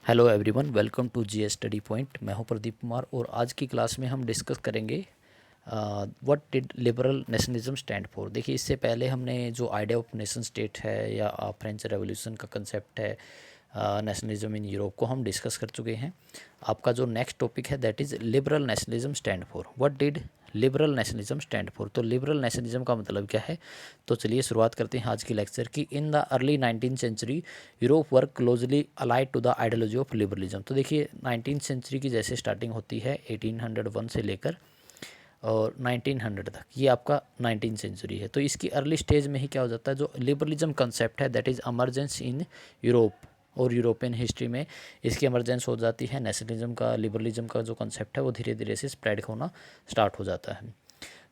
Hello everyone, welcome to GS study point. मैं हूं प्रदीप कुमार और आज की क्लास में हम डिस्कस करेंगे what did liberal nationalism stand for. देखिए, इससे पहले हमने जो आइडिया ऑफ नेशन स्टेट है या फ्रेंच रेवोल्यूशन का कंसेप्ट है नेशनलिज्म इन यूरोप को हम डिस्कस कर चुके हैं। आपका जो नेक्स्ट टॉपिक है that is liberal nationalism stand for. What did liberal nationalism stand for. तो लिबरल नेशनलिज्म का मतलब क्या है, तो चलिए शुरुआत करते हैं आज की लेक्चर की। In the early 19th century Europe work closely allied to the ideology of liberalism. तो देखिए 19th सेंचुरी की जैसे स्टार्टिंग होती है 1801 से लेकर और 1900 तक, ये आपका 19th सेंचुरी है। तो इसकी अर्ली स्टेज में ही क्या हो जाता है, जो लिबरलिज्म कंसेप्ट है that is emergence in Europe और यूरोपियन हिस्ट्री में इसकी एमरजेंस हो जाती है। नेशनलिज्म का, लिबरलिज्म का जो कंसेप्ट है वो धीरे धीरे से स्प्रेड होना स्टार्ट हो जाता है।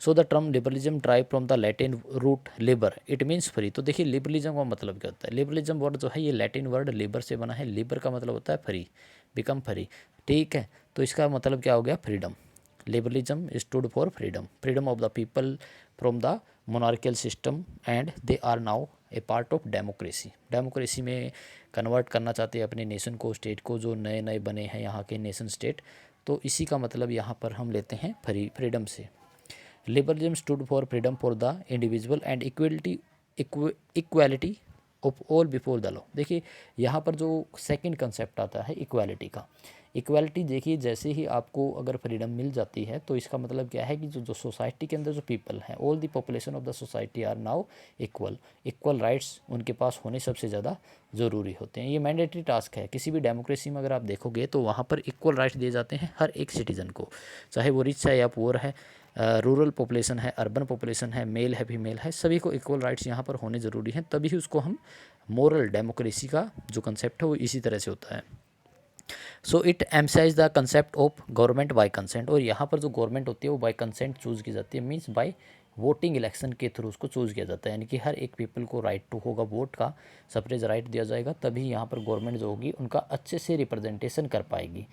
So the term liberalism drive from the Latin root liber, it means free. तो देखिए लिबरलिज्म का मतलब क्या होता है। लिबरलिज्म वर्ड जो है ये लैटिन वर्ड लिबर से बना है। लिबर का मतलब होता है फ्री, बिकम फ्री, ठीक है। तो इसका मतलब क्या हो गया, freedom. Liberalism stood for freedom, freedom of the people from the monarchial system and they are now a part of democracy. Democracy में कन्वर्ट करना चाहते हैं अपने नेशन को, स्टेट को, जो नए नए बने हैं यहाँ के नेशन स्टेट। तो इसी का मतलब यहाँ पर हम लेते हैं फ्रीडम से। Liberalism stood for freedom for the individual and equality of all before the law. देखिए यहाँ पर जो सेकंड कंसेप्ट आता है इक्वालिटी का। इक्वालिटी देखिए, जैसे ही आपको अगर फ्रीडम मिल जाती है तो इसका मतलब क्या है कि जो सोसाइटी के अंदर जो पीपल हैं, all the population of the society are now equal. Equal rights उनके पास होने सबसे ज़्यादा ज़रूरी होते हैं। ये मैंडेटरी टास्क है। किसी भी डेमोक्रेसी में अगर आप देखोगे तो वहाँ पर इक्वल राइट्स दिए जाते हैं हर एक सिटीज़न को, चाहे वो रिच है या पुअर है, रूरल पॉपुलेशन है, अर्बन पॉपुलेशन है, मेल है, फीमेल है, सभी को इक्वल राइट्स यहाँ पर होने ज़रूरी हैं। तभी उसको हम मोरल डेमोक्रेसी का जो कंसेप्ट है वो इसी तरह से होता है। So it emphasise the concept of government by consent. और यहाँ पर जो गवर्नमेंट होती है वो बाय कंसेंट चूज़ की जाती है, मीन्स बाय वोटिंग इलेक्शन के थ्रू उसको चूज़ किया जाता है। यानी कि हर एक पीपल को राइट टू होगा, वोट का सफरेज राइट दिया जाएगा, तभी यहाँ पर गवर्नमेंट जो होगी उनका अच्छे से रिप्रेजेंटेशन कर पाएगी।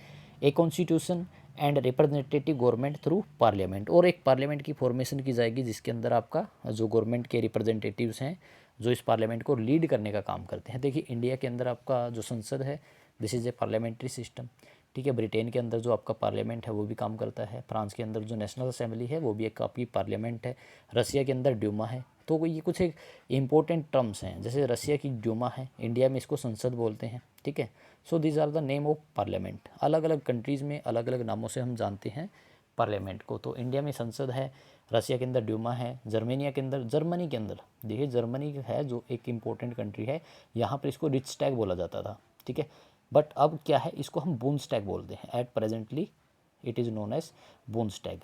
A constitution and representative government through parliament, और एक पार्लियामेंट की फॉर्मेशन की जाएगी जिसके अंदर आपका जो गवर्नमेंट के रिप्रेजेंटेटिव्स हैं जो इस पार्लियामेंट को लीड करने का काम करते हैं। देखिए इंडिया के अंदर आपका जो संसद है this is a parliamentary system, ठीक है। ब्रिटेन के अंदर जो आपका पार्लियामेंट है वो भी काम करता है। फ्रांस के अंदर जो नेशनल असेंबली है वो भी एक आपकी पार्लियामेंट है। रसिया के अंदर ड्यूमा है। तो ये कुछ एक इंपॉर्टेंट टर्म्स हैं, जैसे रसिया की ड्यूमा है, इंडिया में इसको संसद बोलते हैं, ठीक है। So these are the name of parliament. अलग अलग कंट्रीज़ में अलग अलग नामों से हम जानते हैं पार्लियामेंट को। तो इंडिया में संसद है, रसिया के अंदर ड्यूमा है, जर्मनी के अंदर देखिए जर्मनी है जो एक इम्पोर्टेंट कंट्री है, यहाँ पर इसको रिच बोला जाता था, ठीक है। बट अब क्या है, इसको हम बूंदस्टैग बोलते हैं। At presently it is known as Bundestag,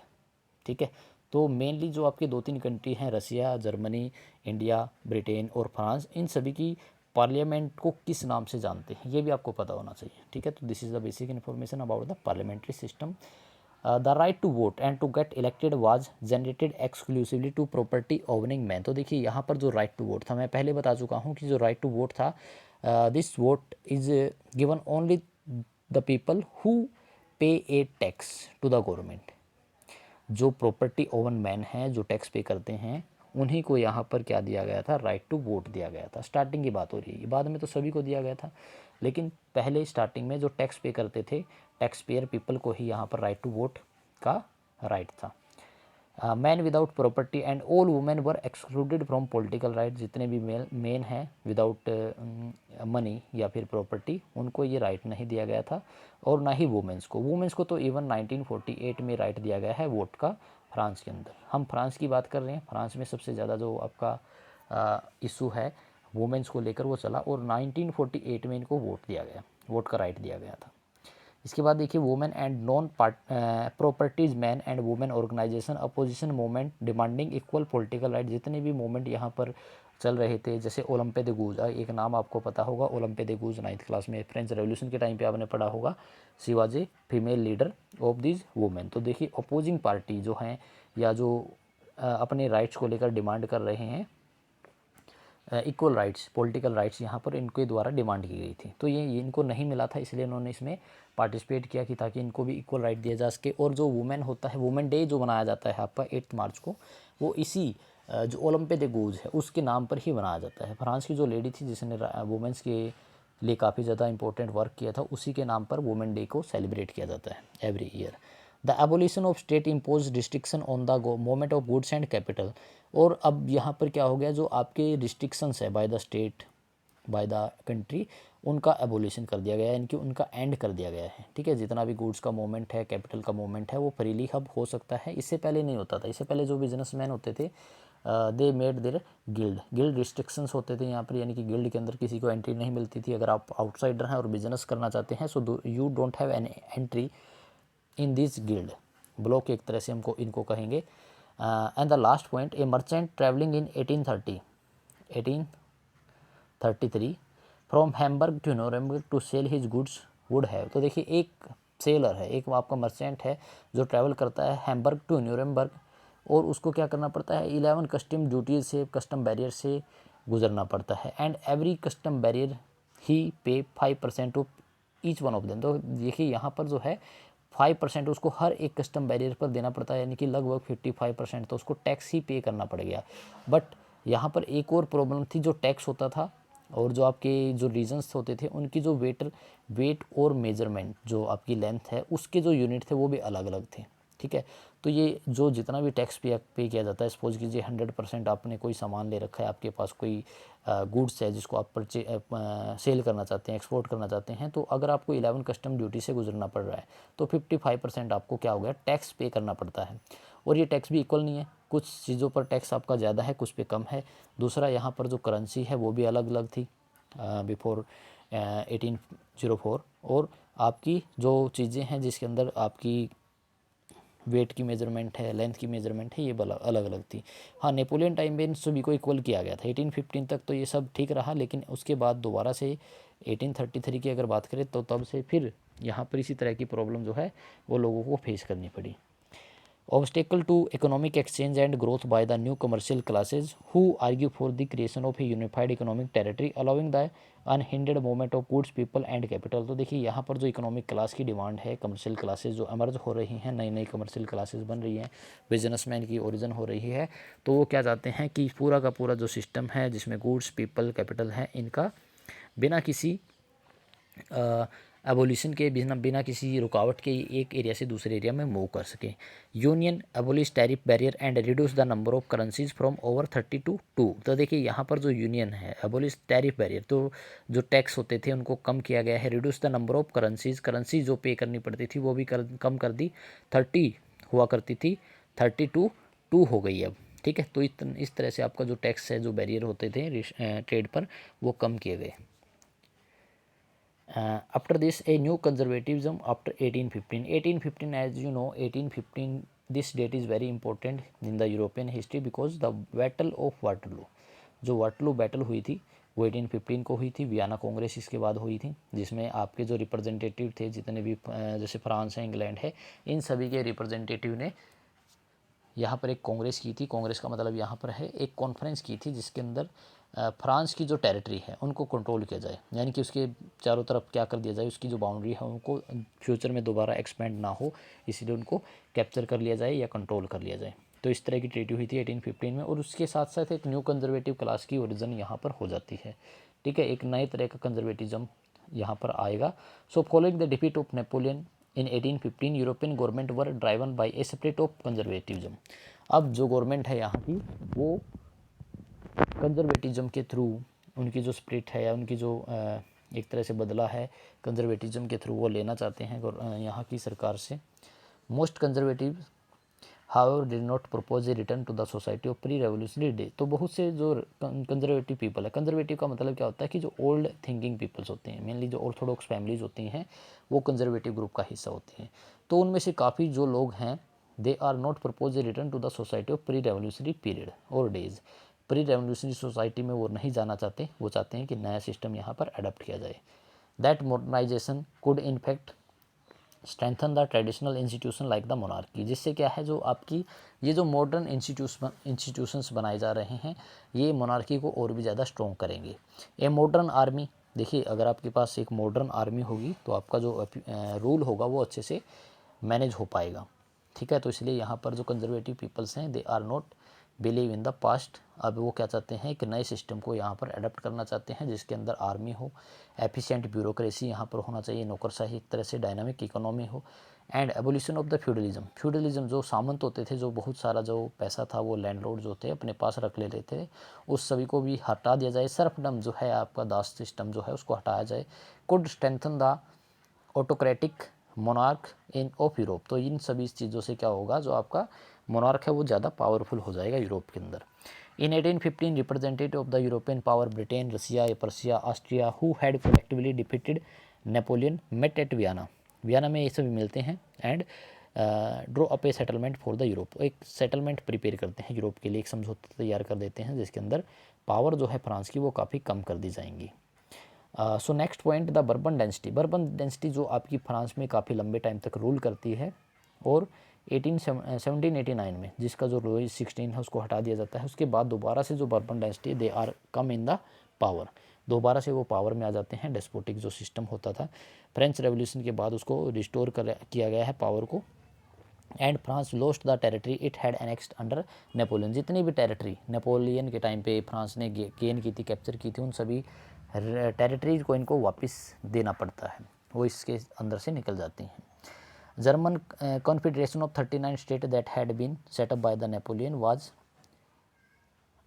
ठीक है। तो मेनली जो आपके दो तीन कंट्री हैं, रसिया, जर्मनी, इंडिया, ब्रिटेन और फ्रांस, इन सभी की पार्लियामेंट को किस नाम से जानते हैं ये भी आपको पता होना चाहिए, ठीक है। तो this is the basic information about the parliamentary system. The right to vote and to get elected was generated exclusively to property owning man. तो देखिए यहाँ पर जो राइट टू वोट था, मैं पहले बता चुका हूँ कि जो राइट टू वोट था, this vote is given only the people who pay a tax to the government. जो प्रॉपर्टी ओवन मैन हैं, जो टैक्स पे करते हैं, उन्हीं को यहाँ पर क्या दिया गया था, राइट टू वोट दिया गया था। स्टार्टिंग की बात हो रही है, बाद में तो सभी को दिया गया था, लेकिन पहले स्टार्टिंग में जो टैक्स पे करते थे, टैक्स पेयर पीपल को ही यहाँ पर राइट टू वोट का राइट था। Man without property and all women were excluded from political right. जितने भी मेन हैं विदाउट मनी या फिर प्रॉपर्टी, उनको ये राइट नहीं दिया गया था, और ना ही वुमेंस को तो इवन 1948 में राइट दिया गया है वोट का फ्रांस के अंदर। हम फ्रांस की बात कर रहे हैं, फ्रांस में सबसे ज़्यादा जो आपका इशू है वुमेंस को लेकर वो चला, और 1948 में इनको वोट दिया गया, वोट का राइट दिया गया था। इसके बाद देखिए women and non properties man and women organisation opposition movement demanding equal political right. जितने भी मूवमेंट यहाँ पर चल रहे थे, जैसे ओलंपे दे गूज, एक नाम आपको पता होगा, ओलंपे दे गूज 9th क्लास में फ्रेंच रेवोल्यूशन के टाइम पे आपने पढ़ा होगा। She was a female leader of this women. तो देखिए अपोजिंग पार्टी जो हैं या जो अपने राइट्स को लेकर डिमांड कर रहे हैं, इक्वल राइट्स, पॉलिटिकल राइट्स यहाँ पर इनके द्वारा डिमांड की गई थी। तो ये इनको नहीं मिला था, इसलिए इन्होंने इसमें पार्टिसिपेट किया कि ताकि इनको भी इक्वल राइट दिया जा सके। और जो वुमेन होता है, वुमेन डे जो मनाया जाता है आपका 8 मार्च को, वो इसी जो ओलंपे दे गूज है उसके नाम पर ही मनाया जाता है। फ्रांस की जो लेडी थी जिसने वुमेंस के लिए काफ़ी ज़्यादा इंपॉर्टेंट वर्क किया था, उसी के नाम पर वुमेन डे को सेलिब्रेट किया जाता है every year. The abolition of state impose restriction on the movement of goods and capital. और अब यहाँ पर क्या हो गया, जो आपके रिस्ट्रिक्शंस है by the state by the country, उनका एबोलिशन कर दिया गया है, यानी कि उनका एंड कर दिया गया है। ठीक है, जितना भी गुड्स का मूवमेंट है, कैपिटल का मूवमेंट है, वो फ्रीली अब हो सकता है। इससे पहले नहीं होता था। इससे पहले जो बिजनेसमैन होते थे they made their guild restrictions होते थे यहाँ पर, यानी कि गिल्ड के अंदर किसी को एंट्री नहीं मिलती थी। अगर आप आउटसाइडर हैं और बिजनेस करना चाहते हैं, so you don't have any entry in this guild block, एक तरह से हमको इनको कहेंगे। And the last point, a merchant travelling in 1833 from Hamburg to Nuremberg to sell his goods would have. तो देखिए, एक सेलर है, एक आपका मर्चेंट है जो ट्रैवल करता है हैम्बर्ग टू न्यूरेमबर्ग, और उसको क्या करना पड़ता है, 11 कस्टम ड्यूटीज से, कस्टम बैरियर से गुजरना पड़ता है। एंड एवरी कस्टम बैरियर ही पे 5% of each one of them. तो देखिए यहाँ पर जो है 5% उसको हर एक कस्टम बैरियर पर देना पड़ता है, यानी कि लगभग 55% तो उसको टैक्स ही पे करना पड़ गया। बट यहाँ पर एक और प्रॉब्लम थी, जो टैक्स होता था और जो आपके जो रीजन्स होते थे, उनकी जो वेट और मेजरमेंट, जो आपकी लेंथ है, उसके जो यूनिट थे वो भी अलग अलग थे। ठीक है, तो ये जो जितना भी टैक्स पे किया जाता है, सपोज कीजिए 100% आपने कोई सामान ले रखा है, आपके पास कोई गुड्स है जिसको आप सेल करना चाहते हैं, एक्सपोर्ट करना चाहते हैं, तो अगर आपको 11 कस्टम ड्यूटी से गुजरना पड़ रहा है तो 55% आपको क्या हो गया, टैक्स पे करना पड़ता है। और ये टैक्स भी इक्वल नहीं है, कुछ चीज़ों पर टैक्स आपका ज़्यादा है, कुछ पे कम है। दूसरा, यहाँ पर जो करेंसी है वो भी अलग अलग थी बिफोर 1804, और आपकी जो चीज़ें हैं जिसके अंदर आपकी वेट की मेजरमेंट है, लेंथ की मेजरमेंट है, ये अलग अलग थी। हाँ, नेपोलियन टाइम में इन सभी को इक्वल किया गया था। 1815 तक तो ये सब ठीक रहा, लेकिन उसके बाद दोबारा से 1833 की अगर बात करें तो तब से फिर यहाँ पर इसी तरह की प्रॉब्लम जो है वो लोगों को फेस करनी पड़ी। Obstacle to economic exchange and growth by the new commercial classes who argue for the creation of a unified economic territory allowing the unhindered movement of goods, people and capital। तो देखिए यहाँ पर जो economic class की demand है, commercial classes जो emerge हो रही हैं, नई नई कमर्शियल क्लासेस बन रही हैं, बिजनेसमैन की ओरिजिन हो रही है, तो वो क्या चाहते हैं कि पूरा का पूरा जो सिस्टम है जिसमें गुड्स, पीपल, कैपिटल है, इनका बिना किसी एबोलिशन के, बिना किसी रुकावट के एक एरिया से दूसरे एरिया में मूव कर सके। Union abolish tariff barrier and reduce the number of currencies from over 30 to 2। तो देखिए यहाँ पर जो यूनियन है, एबोलिश टैरिफ बैरियर, तो जो टैक्स होते थे उनको कम किया गया है। Reduce the number of currency जो पे करनी पड़ती थी वो भी कम कर दी। 30 हुआ करती थी, 30 to 2 हो गई अब। ठीक है, तो इस तरह से आपका जो टैक्स है, जो बैरियर होते थे ट्रेड पर, वो कम किए गए। After this, a new conservatism after 1815, as you know, 1815, this date is very important in the European history because the battle of Waterloo, जो वाटरलू बैटल हुई थी वो 1815 को हुई थी। वियना कांग्रेस इसके बाद हुई थी, जिसमें आपके जो रिप्रेजेंटेटिव थे, जितने भी जैसे फ्रांस है, इंग्लैंड है, इन सभी के रिप्रेजेंटेटिव ने यहाँ पर एक कांग्रेस की थी। कांग्रेस का मतलब यहाँ पर है एक कॉन्फ्रेंस की थी, जिसके अंदर फ्रांस की जो टेरिटरी है उनको कंट्रोल किया जाए, यानी कि उसके चारों तरफ क्या कर दिया जाए, उसकी जो बाउंड्री है उनको फ्यूचर में दोबारा एक्सपेंड ना हो, इसीलिए उनको कैप्चर कर लिया जाए या कंट्रोल कर लिया जाए। तो इस तरह की ट्रीटी हुई थी 1815 में, और उसके साथ साथ एक न्यू कंजर्वेटिव क्लास की ओरिजिन यहाँ पर हो जाती है। ठीक है, एक नए तरह का कंजर्वेटिज्म यहाँ पर आएगा। So following the defeat of Napoleon in 1815, European government were driven by a spirit of conservatism. अब जो गवर्नमेंट है यहाँ की, वो कंजर्वेटिज्म के थ्रू, उनकी जो स्पिरिट है या उनकी जो एक तरह से बदला है कंजर्वेटिज्म के थ्रू, वो लेना चाहते हैं यहाँ की सरकार से। Most conservative however did not propose a return to the society of pre revolutionary day. तो बहुत से जो कंजर्वेटिव पीपल है, कंजर्वेटिव का मतलब क्या होता है कि जो ओल्ड थिंकिंग पीपल्स होते हैं, मेनली जो ऑर्थोडॉक्स फैमिलीज होती हैं, वो कंजर्वेटिव ग्रुप का हिस्सा होती हैं। तो उनमें से काफ़ी जो लोग हैं, they are not propose a return to the society of pre revolutionary period और डेज। प्री रेवोल्यूशनरी सोसाइटी में वो नहीं जाना चाहते, वो चाहते हैं कि नया सिस्टम यहाँ पर अडॉप्ट किया जाए। That modernisation could in fact strengthen the traditional institution like the monarchy. जिससे क्या है, जो आपकी ये जो मॉडर्न इंस्टीट्यूशंस बनाए जा रहे हैं, ये मोनार्की को और भी ज़्यादा स्ट्रॉन्ग करेंगे। ए मॉडर्न आर्मी, देखिए अगर आपके पास एक मॉडर्न आर्मी होगी तो आपका जो रूल होगा वो अच्छे से मैनेज हो पाएगा। ठीक है, तो इसलिए यहाँ पर जो कंजर्वेटिव पीपल्स हैं, they are not believe in the past. अब वो क्या चाहते हैं, एक नए सिस्टम को यहाँ पर अडॉप्ट करना चाहते हैं जिसके अंदर आर्मी हो, एफिशिएंट ब्यूरोक्रेसी यहाँ पर होना चाहिए, नौकरशाही, एक तरह से डायनामिक इकोनॉमी हो, and evolution of the feudalism. Feudalism जो सामंत होते थे, जो बहुत सारा जो पैसा था वो लैंडलॉर्ड जो थे अपने पास रख ले लेते थे, उस सभी को भी हटा दिया जाए। सर्फडम जो है आपका दास सिस्टम जो है उसको हटाया जाए। Could strengthen the autocratic monarch in of Europe. तो इन सभी चीज़ों से क्या होगा, जो आपका मोनार्क है वो ज़्यादा पावरफुल हो जाएगा यूरोप के अंदर। In 1815 representative of the European power Britain, Russia, Persia, Austria who had collectively defeated Napoleon met at Vienna. Vienna में ये सभी मिलते हैं and draw up a settlement for the Europe. एक सेटलमेंट प्रिपेयर करते हैं यूरोप के लिए, एक समझौता तैयार कर देते हैं जिसके अंदर पावर जो है फ्रांस की वो काफ़ी कम कर दी जाएंगी। So next point, the bourbon density. Bourbon density जो आपकी फ्रांस में काफ़ी लंबे टाइम तक रूल करती है और 1789 में जिसका जो लुई 16 है उसको हटा दिया जाता है। उसके बाद दोबारा से जो Bourbon dynasty they are come in the power, दोबारा से वो पावर में आ जाते हैं। डेस्पोटिक जो सिस्टम होता था फ्रेंच रेवोल्यूशन के बाद उसको रिस्टोर किया गया है पावर को। And France lost the territory it had annexed under Napoleon. जितनी भी टेरिटरी नेपोलियन के टाइम पे फ्रांस ने गेन की थी, कैप्चर की थी, उन सभी टेरिटरीज को इनको वापस देना पड़ता है, वो इसके अंदर से निकल जाती हैं। German confederation of 39 state that had been set up by the Napoleon was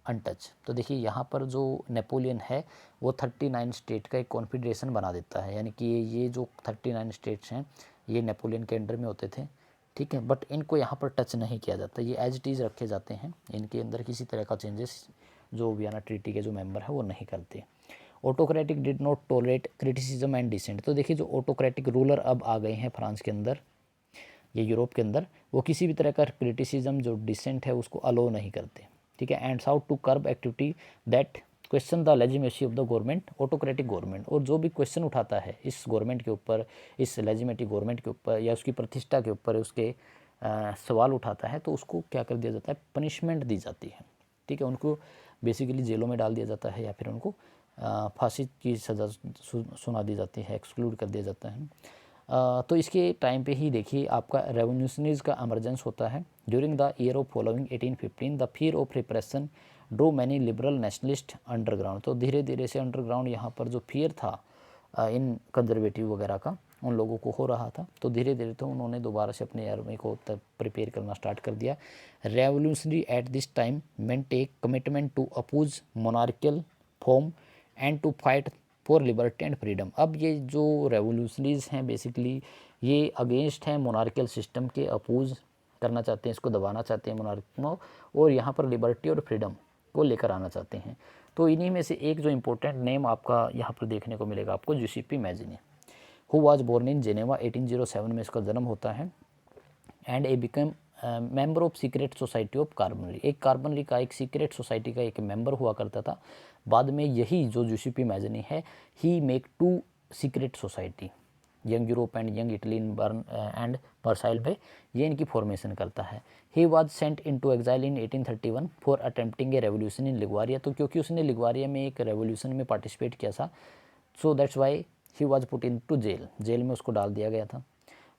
untouch. तो देखिए यहाँ पर जो नेपोलियन है वो 39 स्टेट का एक कॉन्फेडरेशन बना देता है, यानी कि ये जो 39 स्टेट्स हैं ये नेपोलियन के अंडर में होते थे, ठीक है, बट इनको यहाँ पर टच नहीं किया जाता, ये एज इट इज़ रखे जाते हैं, इनके अंदर किसी तरह का चेंजेस जो वियना ट्रीटी के जो मेंबर है वो नहीं करते। Autocratic did not tolerate criticism and dissent. तो देखिए जो ऑटोक्रेटिक रूलर अब आ गए हैं फ्रांस के अंदर, ये यूरोप के अंदर, वो किसी भी तरह का क्रिटिसिज्म जो डिसेंट है उसको अलो नहीं करते, ठीक है। And sought to curb activity that question the legitimacy of the government. Autocratic government, और जो भी क्वेश्चन उठाता है इस गवर्नमेंट के ऊपर, इस लेजिमेटिक गवर्नमेंट के ऊपर या उसकी प्रतिष्ठा के ऊपर उसके सवाल उठाता है, तो उसको क्या कर दिया जाता है, पनिशमेंट दी जाती है, ठीक है। उनको बेसिकली जेलों में डाल दिया जाता है या फिर उनको फांसी की सज़ा सुना दी जाती है, एक्सक्लूड कर दिया जाता है। तो इसके टाइम पे ही देखिए आपका रेवोल्यूशनरीज का एमरजेंस होता है। During the year of following 1815 the fear of repression drove many liberal nationalist underground. तो धीरे धीरे से अंडरग्राउंड यहाँ पर जो फियर था इन कंजर्वेटिव वगैरह का उन लोगों को हो रहा था, तो धीरे धीरे तो उन्होंने दोबारा से अपने आर्मी को तब प्रिपेयर करना स्टार्ट कर दिया। Revolutionary at this time meant a commitment to oppose monarchial form and to fight for liberty and freedom. अब ये जो रेवोल्यूशनरीज हैं बेसिकली ये अगेंस्ट हैं मोनार्कियल सिस्टम के, अपोज करना चाहते हैं, इसको दबाना चाहते हैं मोनार्की को, और यहाँ पर लिबर्टी और फ्रीडम को लेकर आना चाहते हैं। तो इन्हीं में से एक जो इम्पोर्टेंट नेम आपका यहाँ पर देखने को मिलेगा आपको, Giuseppe Mazzini, who was born in Geneva 1807 में इसका जन्म होता है। And a become member of secret society of Carbonari. एक कार्बनरी का एक सीक्रेट सोसाइटी का एक मेंबर हुआ करता था। बाद में यही जो जूसेप्पे मैज़िनी है, he make 2 secret society, Young Europe and Young Italy in Bern and Versailles पे, ये इनकी फॉर्मेशन करता है। He was sent into exile in 1831 for attempting a revolution in Liguria. तो क्योंकि उसने लिग्वारिया में एक रेवोल्यूशन में पार्टिसिपेट किया था, so that's why he was put into jail, jail में उसको डाल दिया गया था।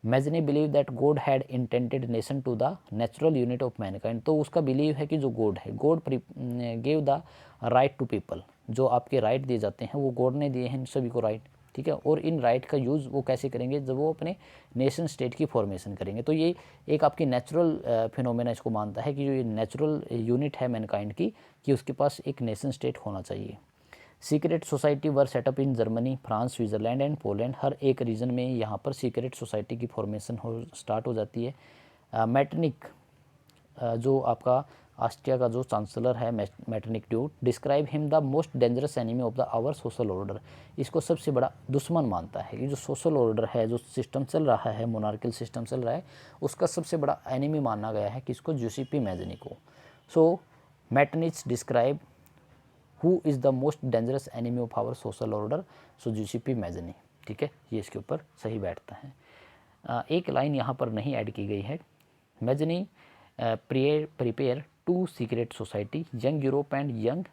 Mazzini believe that God had intended nation to the natural unit of mankind. तो उसका बिलीव है कि जो गॉड है, God gave the right to people, जो आपके राइट दिए जाते हैं वो गॉड ने दिए हैं सभी को राइट, ठीक है। और इन राइट का यूज़ वो कैसे करेंगे, जब वो अपने नेशन स्टेट की फॉर्मेशन करेंगे। तो ये एक आपकी नेचुरल फिनोमेना इसको मानता है कि जो ये नेचुरल यूनिट है मैनकाइंड की, कि उसके पास एक नेशन स्टेट होना चाहिए। Secret society were setup in Germany, France, Switzerland and Poland. हर एक रीजन में यहाँ पर सीक्रेट सोसाइटी की फॉर्मेशन स्टार्ट हो जाती है। मैटरनिक जो आपका ऑस्ट्रिया का जो चांसलर है मैटरनिक ड्यूट, describe him the most dangerous enemy of the our social order. इसको सबसे बड़ा दुश्मन मानता है कि जो सोशल ऑर्डर है, जो सिस्टम चल रहा है, मोनार्कियल सिस्टम चल रहा है, उसका सबसे बड़ा एनिमी माना गया है किसको, जूसेप्पे मैज़िनी को। So Metternich describe who is the most dangerous enemy of our social order, so Giuseppe Mazzini, ठीक है, ये इसके ऊपर सही बैठता है। एक लाइन यहाँ पर नहीं ऐड की गई है। Mazzini prepare 2 secret society, Young Europe and Young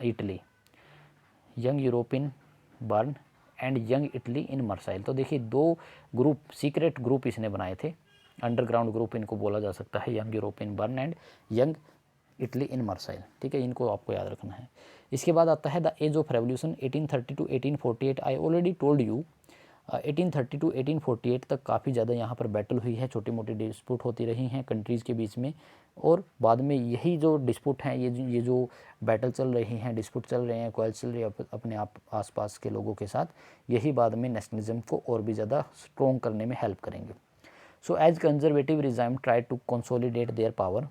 Italy, Young Europe in Bern and Young Italy in Marseille. तो देखिए 2 ग्रुप, सीक्रेट ग्रुप इसने बनाए थे, अंडरग्राउंड ग्रुप इनको बोला जा सकता है, Young Europe in Bern and Young Italy in Marseille, ठीक है, इनको आपको याद रखना है। इसके बाद आता है the age of revolution 1830 to 1848। I already told you 1830 to 1848 तक काफ़ी ज़्यादा यहाँ पर बैटल हुई है, छोटी मोटी डिस्प्यूट होती रही हैं कंट्रीज़ के बीच में, और बाद में यही जो डिस्प्यूट हैं, ये जो बैटल चल रही हैं, डिस्प्यूट चल रहे हैं, क्वेल चल रही है अपने आप आसपास के लोगों के साथ, यही बाद में नेशनलिज्म को और भी ज़्यादा स्ट्रॉन्ग करने में हेल्प करेंगे। So as conservative regime try to consolidate their power,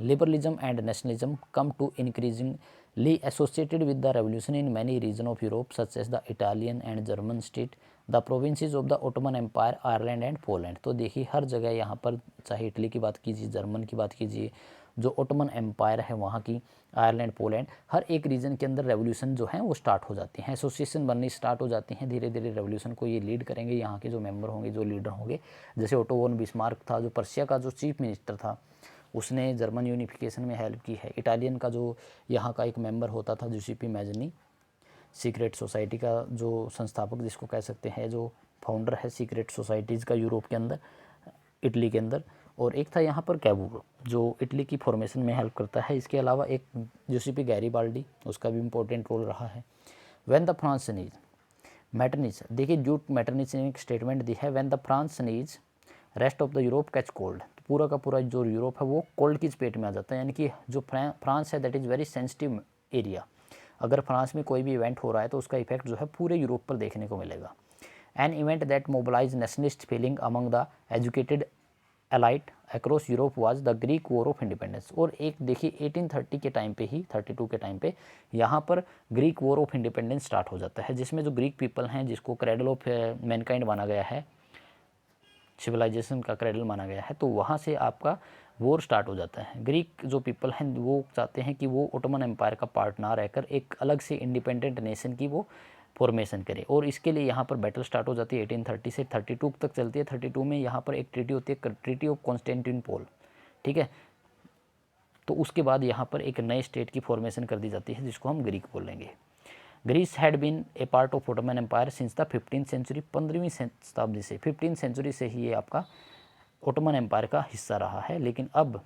liberalism and nationalism come to increasingly associated with the revolution in many regions of Europe, such as the Italian and German state, the provinces of the Ottoman Empire, Ireland and Poland। तो देखिए हर जगह यहाँ पर, चाहे Italy की बात कीजिए, German की बात कीजिए, जो ओटोमन एम्पायर है वहाँ की, आयरलैंड, पोलैंड, हर एक रीजन के अंदर रेवोल्यूशन जो है वो स्टार्ट हो जाती हैं, एसोसिएशन बननी स्टार्ट हो जाती हैं। धीरे धीरे रेवोल्यूशन को ये लीड करेंगे यहाँ के जो मेंबर होंगे, जो लीडर होंगे, जैसे ओटो वोन बिस्मार्क था, जो पर्शिया का जो चीफ मिनिस्टर था, उसने जर्मन यूनिफिकेशन में हेल्प की है। इटालियन का जो यहाँ का एक मेंबर होता था, जूसेपी मैज़नी, सीक्रेट सोसाइटी का जो संस्थापक जिसको कह सकते हैं, जो फाउंडर है सीक्रेट सोसाइटीज़ का यूरोप के अंदर, इटली के अंदर। और एक था यहाँ पर कैबूर, जो इटली की फॉर्मेशन में हेल्प करता है। इसके अलावा एक जूसेपी गैरीबाल्डी, उसका भी इम्पोर्टेंट रोल रहा है। व्हेन द फ्रांस नीज मैटरनीज, देखिए जूट मैटरनीज ने एक स्टेटमेंट दी है, when the France knees rest of the Europe catch cold, पूरा का पूरा जो यूरोप है वो कोल्ड की चपेट में आ जाता है, यानी कि जो फ्रांस है that is very sensitive area. अगर फ्रांस में कोई भी इवेंट हो रहा है तो उसका इफेक्ट जो है पूरे यूरोप पर देखने को मिलेगा। An event that mobilise nationalist feeling among the educated elite across Europe was the Greek war of independence. और एक देखिए 1830 के टाइम पे ही, 32 के टाइम पे यहाँ पर Greek war of independence start हो जाता है, जिसमें जो ग्रीक पीपल हैं, जिसको क्रेडल ऑफ मैनकाइंड माना गया है, सिविलाइजेशन का क्रेडल माना गया है, तो वहाँ से आपका वॉर स्टार्ट हो जाता है। ग्रीक जो पीपल हैं वो चाहते हैं कि वो ओटोमन एम्पायर का पार्ट ना रहकर एक अलग से इंडिपेंडेंट नेशन की वो फॉर्मेशन करे, और इसके लिए यहाँ पर बैटल स्टार्ट हो जाती है 1830 से 32 तक चलती है। 32 में यहाँ पर एक ट्रीटी होती है, ट्रीटी ऑफ कॉन्स्टेंटिनोपल, ठीक है। तो उसके बाद यहाँ पर एक नए स्टेट की फॉर्मेशन कर दी जाती है, जिसको हम ग्रीक बोलेंगे। Greece had been a part of Ottoman Empire since the 15th century, 15वीं शताब्दी से, 15th सेंचुरी से ही ये आपका ओटोमन एम्पायर का हिस्सा रहा है, लेकिन अब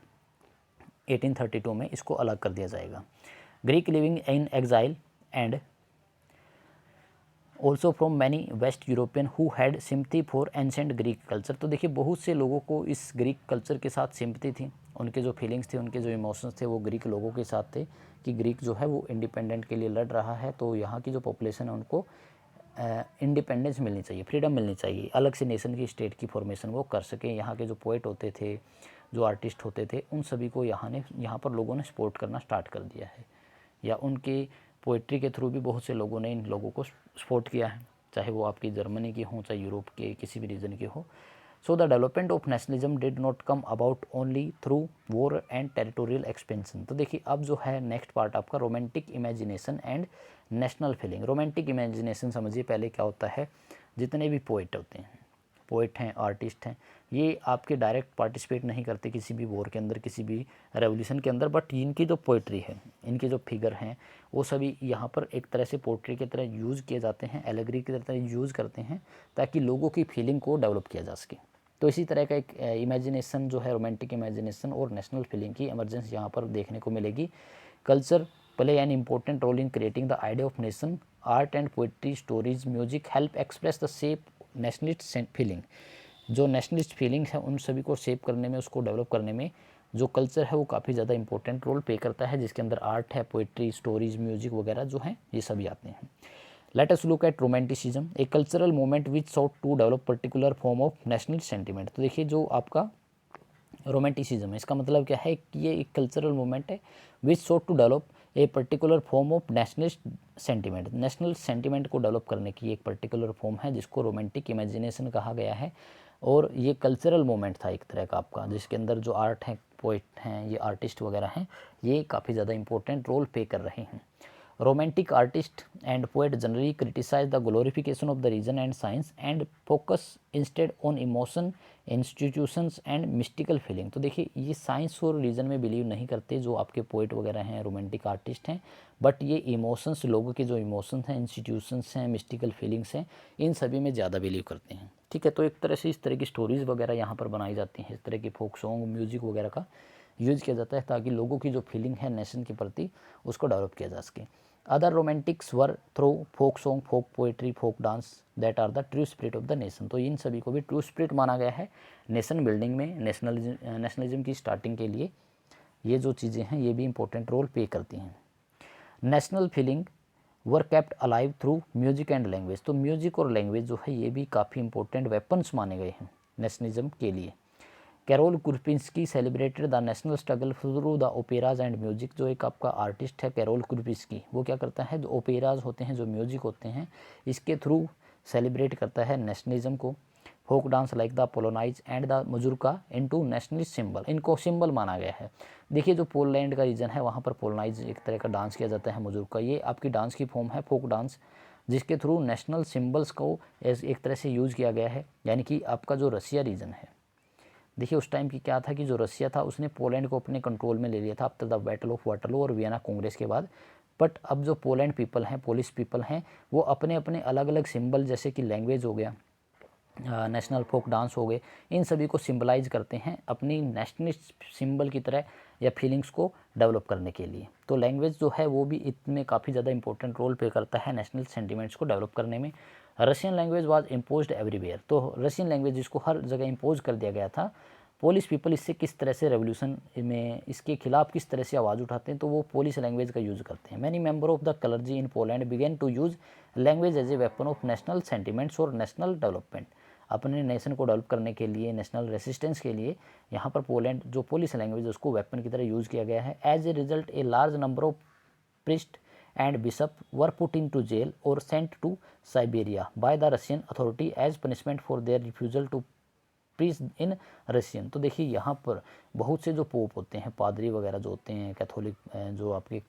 1832 में इसको अलग कर दिया जाएगा। Greek living in exile and also from many waste European who had sympathy for ancient Greek culture. तो देखिए बहुत से लोगों को इस ग्रीक कल्चर के साथ सिम्पथी थी, उनके जो फीलिंग्स थे, उनके जो इमोशंस थे, वो ग्रीक लोगों के साथ थे कि ग्रीक जो है वो इंडिपेंडेंट के लिए लड़ रहा है, तो यहाँ की जो पॉपुलेशन है उनको इंडिपेंडेंस मिलनी चाहिए, फ्रीडम मिलनी चाहिए, अलग से नेशन की, स्टेट की फॉर्मेशन वो कर सकें। यहाँ के जो पोइट होते थे, जो आर्टिस्ट होते थे, उन सभी को यहाँ पर लोगों ने सपोर्ट करना स्टार्ट कर दिया है, या उनके पोइट्री के थ्रू भी बहुत से लोगों ने इन लोगों को सपोर्ट किया है, चाहे वो आपकी जर्मनी की हो, चाहे यूरोप के किसी भी रीजन के हो। So the development of nationalism did not come about only through war and territorial expansion. तो देखिए अब जो है नेक्स्ट पार्ट आपका romantic imagination and national feeling. Romantic imagination समझिए पहले क्या होता है, जितने भी पोइट होते हैं, पोइट हैं, आर्टिस्ट हैं, ये आपके डायरेक्ट पार्टिसिपेट नहीं करते किसी भी वॉर के अंदर, किसी भी रेवोल्यूशन के अंदर, बट इनकी जो पोइट्री है, इनके जो फिगर हैं, वो सभी यहाँ पर एक तरह से पोइट्री की तरह यूज़ किए जाते हैं, एलेगरी की तरह यूज़ करते हैं, ताकि लोगों की फीलिंग को डेवलप किया जा सके। तो इसी तरह का एक इमेजिनेशन जो है, रोमांटिक इमेजिनेशन और नेशनल फीलिंग की एमरजेंस यहाँ पर देखने को मिलेगी। Culture play an important role in creating the idea of nation. Art and poetry, stories, music help express the shape nationalist feeling. जो नेशनलिस्ट फीलिंग है उन सभी को शेप करने में, उसको डेवलप करने में जो कल्चर है वो काफ़ी ज़्यादा इंपॉर्टेंट रोल प्ले करता है, जिसके अंदर आर्ट है, पोइट्री, स्टोरीज, म्यूजिक वगैरह जो हैं ये सभी आते हैं। Let us look at romanticism, a cultural movement which sought to develop particular form of nationalist sentiment. तो देखिए जो आपका रोमांटिसिज्म है, इसका मतलब क्या है कि ये एक कल्चरल मूवमेंट है which sought to develop a particular form of nationalist sentiment. National sentiment को डेवलप करने की एक पर्टिकुलर फॉर्म है जिसको रोमांटिक इमेजिनेशन कहा गया है, और ये कल्चरल मूवमेंट था एक तरह का आपका, जिसके अंदर जो आर्ट है, पोइट हैं, ये आर्टिस्ट वगैरह हैं, ये काफ़ी ज़्यादा इंपॉर्टेंट रोल प्ले कर रहे हैं। Romantic artists and poets generally criticize the glorification of the reason and science and focus instead on emotion, institutions and mystical feeling। तो देखिए ये साइंस और रीजन में बिलीव नहीं करते जो आपके पोइट वगैरह हैं, रोमांटिक आर्टिस्ट हैं, बट ये इमोशंस, लोगों के जो इमोशंस हैं, इंस्टीट्यूशंस हैं, मिस्टिकल फीलिंग्स हैं, इन सभी में ज़्यादा बिलीव करते हैं। ठीक है, तो एक तरह से इस तरह की स्टोरीज़ वगैरह यहाँ पर बनाई जाती हैं, इस तरह की फोक सॉन्ग, म्यूज़िक वगैरह का यूज़ किया जाता है ताकि लोगों की जो फीलिंग है नेशन के प्रति उसको डेवलप किया जा सके। Other romantics were through folk song, folk poetry, folk dance that are the true spirit of the nation. तो इन सभी को भी ट्रू स्पिरिट माना गया है नेशन बिल्डिंग में, नेशनलिज्म की स्टार्टिंग के लिए ये जो चीज़ें हैं ये भी इंपॉर्टेंट रोल प्ले करती हैं। National feeling were kept alive through music and language. तो म्यूजिक और लैंग्वेज जो है ये भी काफ़ी इंपॉर्टेंट वेपन्स माने गए हैं नेशनलिज्म के लिए। Karol Kurpinski celebrated the national struggle through the operas and music. जो एक आपका आर्टिस्ट है कैरोल कुरपिंस्की, वो क्या करता है, जो ओपेराज होते हैं, जो म्यूजिक होते हैं, इसके थ्रू सेलिब्रेट करता है नेशनलिज्म को। Folk dance like the polonaise and the mazurka into nationalist symbol, इनको सिंबल माना गया है। देखिए जो पोलैंड का रीजन है वहाँ पर पोलोनाइज एक तरह का डांस किया जाता है, मजुरका, ये आपकी डांस की फॉर्म है फोक डांस, जिसके थ्रू नेशनल सिंबल्स को एक तरह से यूज़ किया गया है। यानी कि आपका जो रसिया रीजन है, देखिए उस टाइम की क्या था कि जो रसिया था उसने पोलैंड को अपने कंट्रोल में ले लिया था after the battle of Waterloo और वियना कांग्रेस के बाद। बट अब जो पोलैंड पीपल हैं, पोलिश पीपल हैं, वो अपने अपने अलग अलग सिंबल जैसे कि लैंग्वेज हो गया, नेशनल फोक डांस हो गए, इन सभी को सिंबलाइज करते हैं अपनी नेशनलिस्ट सिंबल की तरह या फीलिंग्स को डेवलप करने के लिए। तो लैंग्वेज जो है वो भी इसमें काफ़ी ज़्यादा इंपॉर्टेंट रोल प्ले करता है नेशनल सेंटिमेंट्स को डेवलप करने में। Russian language was imposed everywhere. तो रशियन लैंग्वेज जिसको हर जगह इम्पोज कर दिया गया था, पोलिश पीपल इससे किस तरह से रेवोल्यूशन में इसके खिलाफ किस तरह से आवाज़ उठाते हैं, तो वो पोलिश लैंग्वेज का यूज़ करते हैं। Many member of the clergy in Poland began to use language as a weapon of national sentiments और नेशनल डेवलपमेंट। अपने नेशन को डेवलप करने के लिए, नेशनल रेसिस्टेंस के लिए यहाँ पर पोलैंड जो पोलिश लैंग्वेज उसको वेपन की तरह यूज़ किया गया है। As a result a large number of priest and bishop were put in to jail और sent to Siberia by the Russian authority as punishment for their refusal to preach in Russian. तो देखिए यहाँ पर बहुत से जो pope होते हैं, पादरी वगैरह जो होते हैं, कैथोलिक जो आपके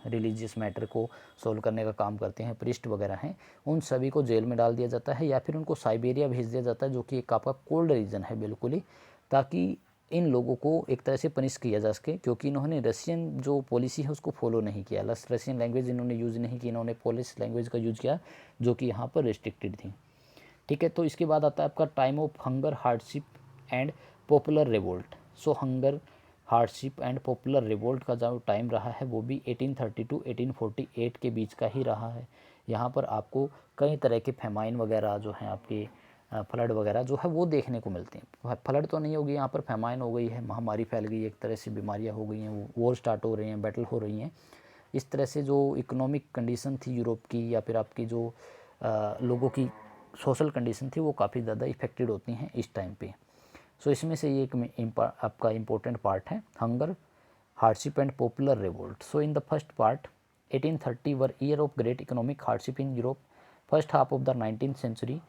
रिलीजियस मैटर को सोल्व करने का काम करते हैं, प्रिस्ट वगैरह हैं, उन सभी को जेल में डाल दिया जाता है या फिर उनको साइबेरिया भेज दिया जाता है, जो कि एक आपका कोल्ड रीजन है बिल्कुल ही, ताकि इन लोगों को एक तरह से पनिश किया जा सके, क्योंकि इन्होंने रशियन जो पॉलिसी है उसको फॉलो नहीं किया। रशियन लैंग्वेज इन्होंने यूज़ नहीं की, इन्होंने पोलिश लैंग्वेज का यूज़ किया जो कि यहाँ पर रिस्ट्रिक्टेड थी। ठीक है, तो इसके बाद आता है आपका time of hunger, hardship and popular revolt. So hunger, hardship and popular revolt का जो टाइम रहा है वो भी 1830 टू 1848 के बीच का ही रहा है। यहाँ पर आपको कई तरह के फेमाइन वगैरह जो हैं, आपके फ्लड वगैरह जो है वो देखने को मिलते हैं। फ्लड तो नहीं होगी यहाँ पर, फेमाइन हो गई है, महामारी फैल गई, एक तरह से बीमारियाँ हो गई हैं, वॉर स्टार्ट हो रहे हैं, बैटल हो रही हैं। इस तरह से जो इकोनॉमिक कंडीशन थी यूरोप की, या फिर आपकी जो लोगों की सोशल कंडीशन थी, वो काफ़ी ज़्यादा इफेक्टेड होती हैं इस टाइम पे। सो इसमें से ये एक आपका इम्पोर्टेंट पार्ट है, hunger, hardship and popular revolt. So in the first part 1830 were year of great economic hardship in Europe. First half of the 19th century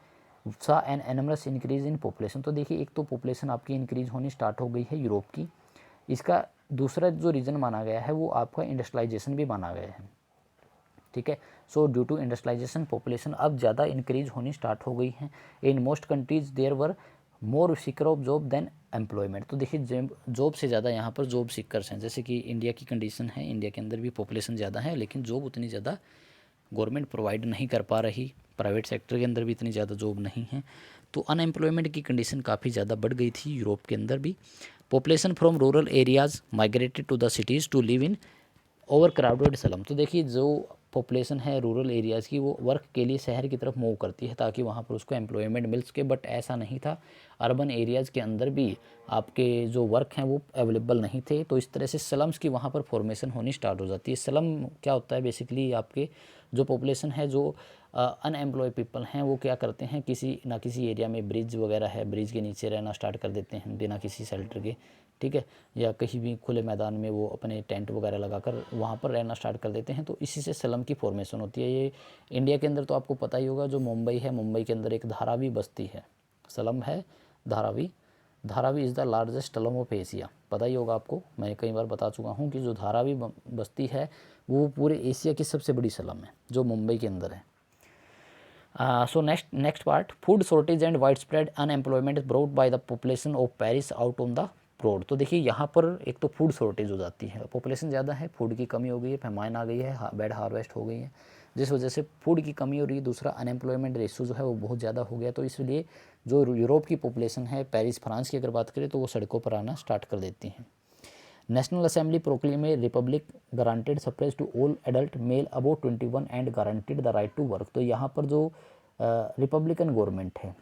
saw an enormous increase in population. तो देखिए एक तो population आपकी increase होनी start हो गई है Europe की। इसका दूसरा जो रीज़न माना गया है वो आपका इंडस्ट्रियलाइजेशन भी माना गया है। ठीक है, so due to industrialisation population अब ज़्यादा इंक्रीज होनी स्टार्ट हो गई है। In most countries there were more seeker of job than employment. तो देखिए जॉब से ज़्यादा यहाँ पर जॉब सीकर्स हैं। जैसे कि इंडिया की कंडीशन है, इंडिया के अंदर भी पॉपुलेशन ज़्यादा है लेकिन जॉब उतनी ज़्यादा गवर्नमेंट प्रोवाइड नहीं कर पा रही, प्राइवेट सेक्टर के अंदर भी इतनी ज़्यादा जॉब नहीं है, तो अनएम्प्लॉयमेंट की कंडीशन काफ़ी ज़्यादा बढ़ गई थी यूरोप के अंदर भी। Population from rural areas migrated to the cities to live in overcrowded slum. तो देखिए जो पॉपुलेशन है रूरल एरियाज़ की वो वर्क के लिए शहर की तरफ मूव करती है ताकि वहाँ पर उसको एम्प्लॉयमेंट मिल सके, बट ऐसा नहीं था। अर्बन एरियाज़ के अंदर भी आपके जो वर्क हैं वो अवेलेबल नहीं थे, तो इस तरह से स्लम्स की वहाँ पर फॉर्मेशन होनी स्टार्ट हो जाती है। स्लम क्या होता है, बेसिकली आपके जो पॉपुलेशन है, जो अनएम्प्लॉय पीपल हैं, वो क्या करते हैं, किसी ना किसी एरिया में ब्रिज वगैरह है, ब्रिज के नीचे रहना स्टार्ट कर देते हैं बिना किसी शेल्टर के। ठीक है, या कहीं भी खुले मैदान में वो अपने टेंट वगैरह लगाकर वहाँ पर रहना स्टार्ट कर देते हैं, तो इसी से स्लम की फॉर्मेशन होती है। ये इंडिया के अंदर तो आपको पता ही होगा, जो मुंबई है, मुंबई के अंदर एक धारावी बस्ती है, स्लम है Dharavi. Dharavi is the largest slum of Asia, पता ही होगा आपको, मैं कई बार बता चुका हूँ कि जो धारावी बस्ती है वो पूरे एशिया की सबसे बड़ी स्लम है जो मुंबई के अंदर है। So next part, food shortage and wide spread unemployment brought by the population of Paris out on the road. तो देखिए यहाँ पर एक तो फूड शॉर्टेज हो जाती है, पॉपुलेशन ज़्यादा है, फूड की कमी हो गई है, फेमाइन आ गई है, बैड हार्वेस्ट हो गई है, जिस वजह से फूड की कमी हो रही है। दूसरा अनएम्प्लॉयमेंट रेशो जो है वो बहुत ज़्यादा हो गया, तो इसलिए जो यूरोप की पॉपुलेशन है, पेरिस फ्रांस की अगर बात करें तो वो सड़कों पर आना स्टार्ट कर देती हैं। National assembly proclaim a republic guaranteed suffrage to all adult male above 21 and guaranteed the right to work. तो यहाँ पर जो रिपब्लिकन गवर्नमेंट है,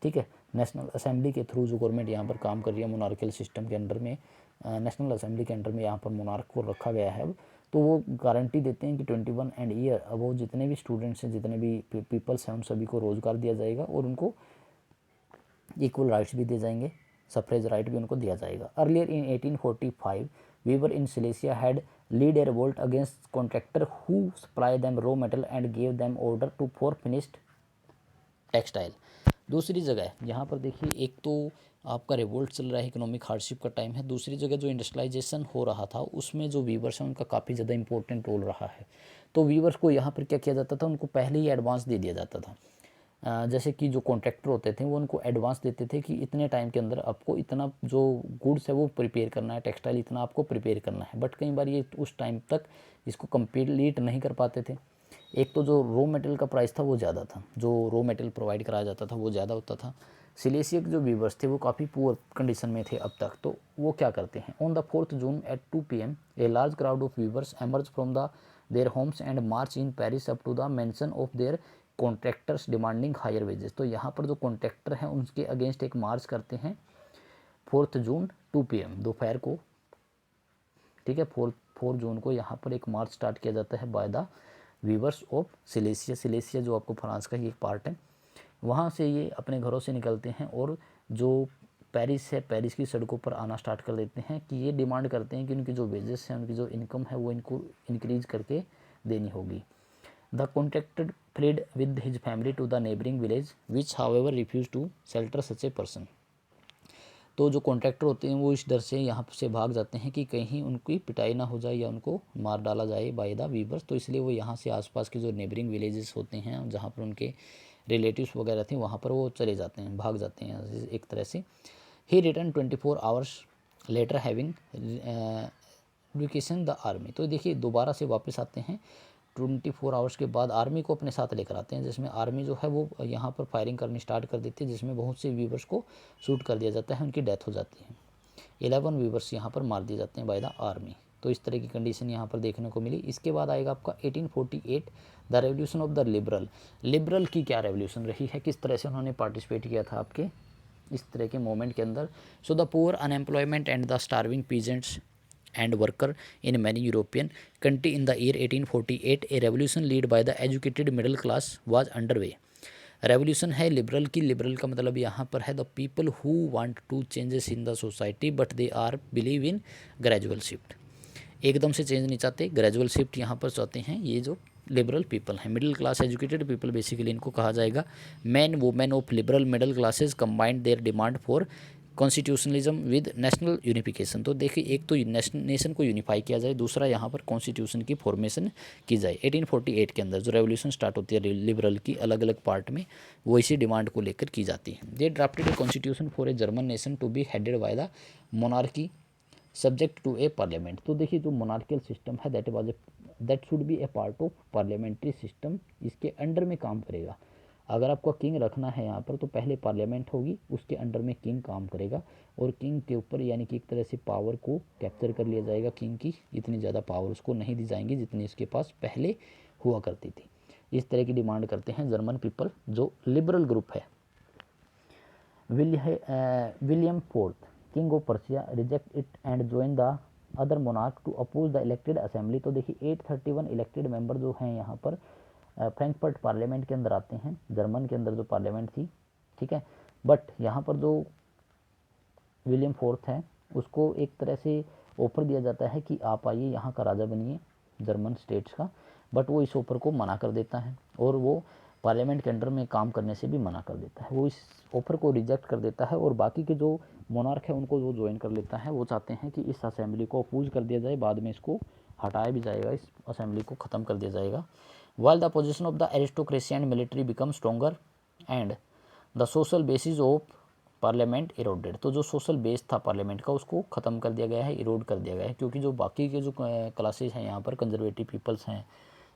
ठीक है, नेशनल असेंबली के थ्रू जो गवर्नमेंट यहाँ पर काम कर रही है मोनार्कियल सिस्टम के अंडर में, नेशनल असेंबली के अंडर में यहाँ पर मोनार्क को रखा गया है अब, तो वो गारंटी देते हैं कि 21 एंड ईयर अब वो जितने भी स्टूडेंट्स हैं, जितने भी पीपल्स हैं, उन सभी को रोज़गार दिया जाएगा और उनको इक्वल राइट्स भी दिए जाएंगे, सफ्रेज राइट भी उनको दिया जाएगा। Earlier in 1845 weaver in Silesia had lead a revolt against contractor who supply them raw metal and gave them order to for finished textile. दूसरी जगह यहाँ पर देखिए, एक तो आपका रिवोल्ट चल रहा है, इकोनॉमिक हार्डशिप का टाइम है, दूसरी जगह जो इंडस्ट्रियलाइजेशन हो रहा था उसमें जो वीवर्स हैं उनका काफ़ी ज़्यादा इंपॉर्टेंट रोल रहा है। तो वीवर्स को यहाँ पर क्या किया जाता था, उनको पहले ही एडवांस दे दिया जाता था। जैसे कि जो कॉन्ट्रैक्टर होते थे वो उनको एडवांस देते थे कि इतने टाइम के अंदर आपको इतना जो गुड्स है वो प्रिपेयर करना है, टेक्सटाइल इतना आपको प्रिपेयर करना है। बट कई बार ये उस टाइम तक इसको कंप्लीट नहीं कर पाते थे। एक तो जो रॉ मटेरियल का प्राइस था वो ज़्यादा था, जो रॉ मटेरियल प्रोवाइड कराया जाता था वो ज़्यादा होता था। सिलेसिया के जो वीवर्स थे वो काफ़ी पुअर कंडीशन में थे अब तक। तो वो क्या करते हैं, on the 4 June at 2 PM a large crowd of weavers emerge from the their homes and march in Paris up to the mansion of their contractors demanding higher wages. तो यहाँ पर जो कॉन्ट्रैक्टर हैं उनके अगेंस्ट एक मार्च करते हैं 4 जून 2 PM दोपहर को, ठीक है। 4 जून को यहाँ पर एक मार्च स्टार्ट किया जाता है by the weavers of Silesia. Silesia जो आपको फ्रांस का ही एक पार्ट है, वहाँ से ये अपने घरों से निकलते हैं और जो पेरिस है, पेरिस की सड़कों पर आना स्टार्ट कर देते हैं कि ये डिमांड करते हैं कि उनकी जो वेजेस हैं, उनकी जो इनकम है वो इनको इंक्रीज करके देनी होगी। The contracted fled with his family to the neighboring village, which however refused to shelter such a person। तो जो कॉन्ट्रैक्टर होते हैं वो इस डर से यहाँ से भाग जाते हैं कि कहीं उनकी पिटाई ना हो जाए या उनको मार डाला जाए बाय द वीवर्स। तो इसलिए वो यहाँ से आसपास के जो नेबरिंग विलेजेस होते हैं जहाँ पर उनके रिलेटिव्स वगैरह थे वहाँ पर वो चले जाते हैं, भाग जाते हैं एक तरह से। He return 24 hours later having requisition the army. तो देखिए दोबारा से वापस आते हैं 24 आवर्स के बाद, आर्मी को अपने साथ लेकर आते हैं, जिसमें आर्मी जो है वो यहाँ पर फायरिंग करनी स्टार्ट कर देती है, जिसमें बहुत से वीवर्स को शूट कर दिया जाता है, उनकी डेथ हो जाती है। 11 वीवर्स यहाँ पर मार दिए जाते हैं बाय द आर्मी। तो इस तरह की कंडीशन यहाँ पर देखने को मिली। इसके बाद आएगा आपका 1848 the revolution of the liberal. Liberal की क्या रेवोल्यूशन रही है, किस तरह से उन्होंने पार्टिसिपेट किया था आपके इस तरह के मोमेंट के अंदर। So the poor unemployment and the starving peasants and worker in many European country in the year 1848 a revolution led by the educated middle class was underway। Revolution है लिबरल की। लिबरल का मतलब यहाँ पर है the people who want to changes in the society but they are believe in gradual shift. एकदम से change नहीं चाहते, ग्रेजुअल शिफ्ट यहाँ पर चाहते हैं ये जो लिबरल पीपल हैं, middle class educated people basically इनको कहा जाएगा। Man women of liberal middle classes combined their demand for constitutionalism with national unification. तो देखिए एक तो नेशन को यूनिफाई किया जाए, दूसरा यहाँ पर कॉन्स्टिट्यूशन की फॉर्मेशन की जाए। 1848 के अंदर जो रेवोल्यूशन स्टार्ट होती है लिबरल की अलग अलग पार्ट में, वो इसी डिमांड को लेकर की जाती है। They drafted a constitution for a German nation to be headed by the monarchy subject to a parliament. तो देखिए जो मोनार्कियल सिस्टम है that should be a part of parliamentary system, इसके अंडर में काम करेगा। अगर आपको किंग रखना है यहाँ पर तो पहले पार्लियामेंट होगी, उसके अंडर में किंग काम करेगा और किंग के ऊपर यानी कि एक तरह से पावर को कैप्चर कर लिया जाएगा। किंग की इतनी ज़्यादा पावर उसको नहीं दी जाएंगी जितनी इसके पास पहले हुआ करती थी। इस तरह की डिमांड करते हैं जर्मन पीपल, जो लिबरल ग्रुप है। William fourth king of Persia reject it and join the other monarch to oppose the elected assembly. तो देखिए 831 इलेक्टेड मेंबर जो हैं यहाँ पर फ्रैंकफर्ट पार्लियामेंट के अंदर आते हैं, जर्मन के अंदर जो पार्लियामेंट थी, ठीक है। बट यहाँ पर जो विलियम फोर्थ है उसको एक तरह से ऑफर दिया जाता है कि आप आइए यहाँ का राजा बनिए जर्मन स्टेट्स का, बट वो इस ऑफर को मना कर देता है और वो पार्लियामेंट के अंडर में काम करने से भी मना कर देता है। वो इस ऑफर को रिजेक्ट कर देता है और बाकी के जो मोनार्क है उनको वो ज्वाइन कर लेता है। वो चाहते हैं कि इस असेंबली को अपोज कर दिया जाए, बाद में इसको हटाया भी जाएगा, इस असेंबली को ख़त्म कर दिया जाएगा। While the position of the aristocracy and military become stronger and the social basis of parliament eroded. तो जो सोशल बेस था पार्लियामेंट का उसको ख़त्म कर दिया गया है, इरोड कर दिया गया है, क्योंकि जो बाकी के जो क्लासेज हैं यहाँ पर कंजर्वेटिव पीपल्स हैं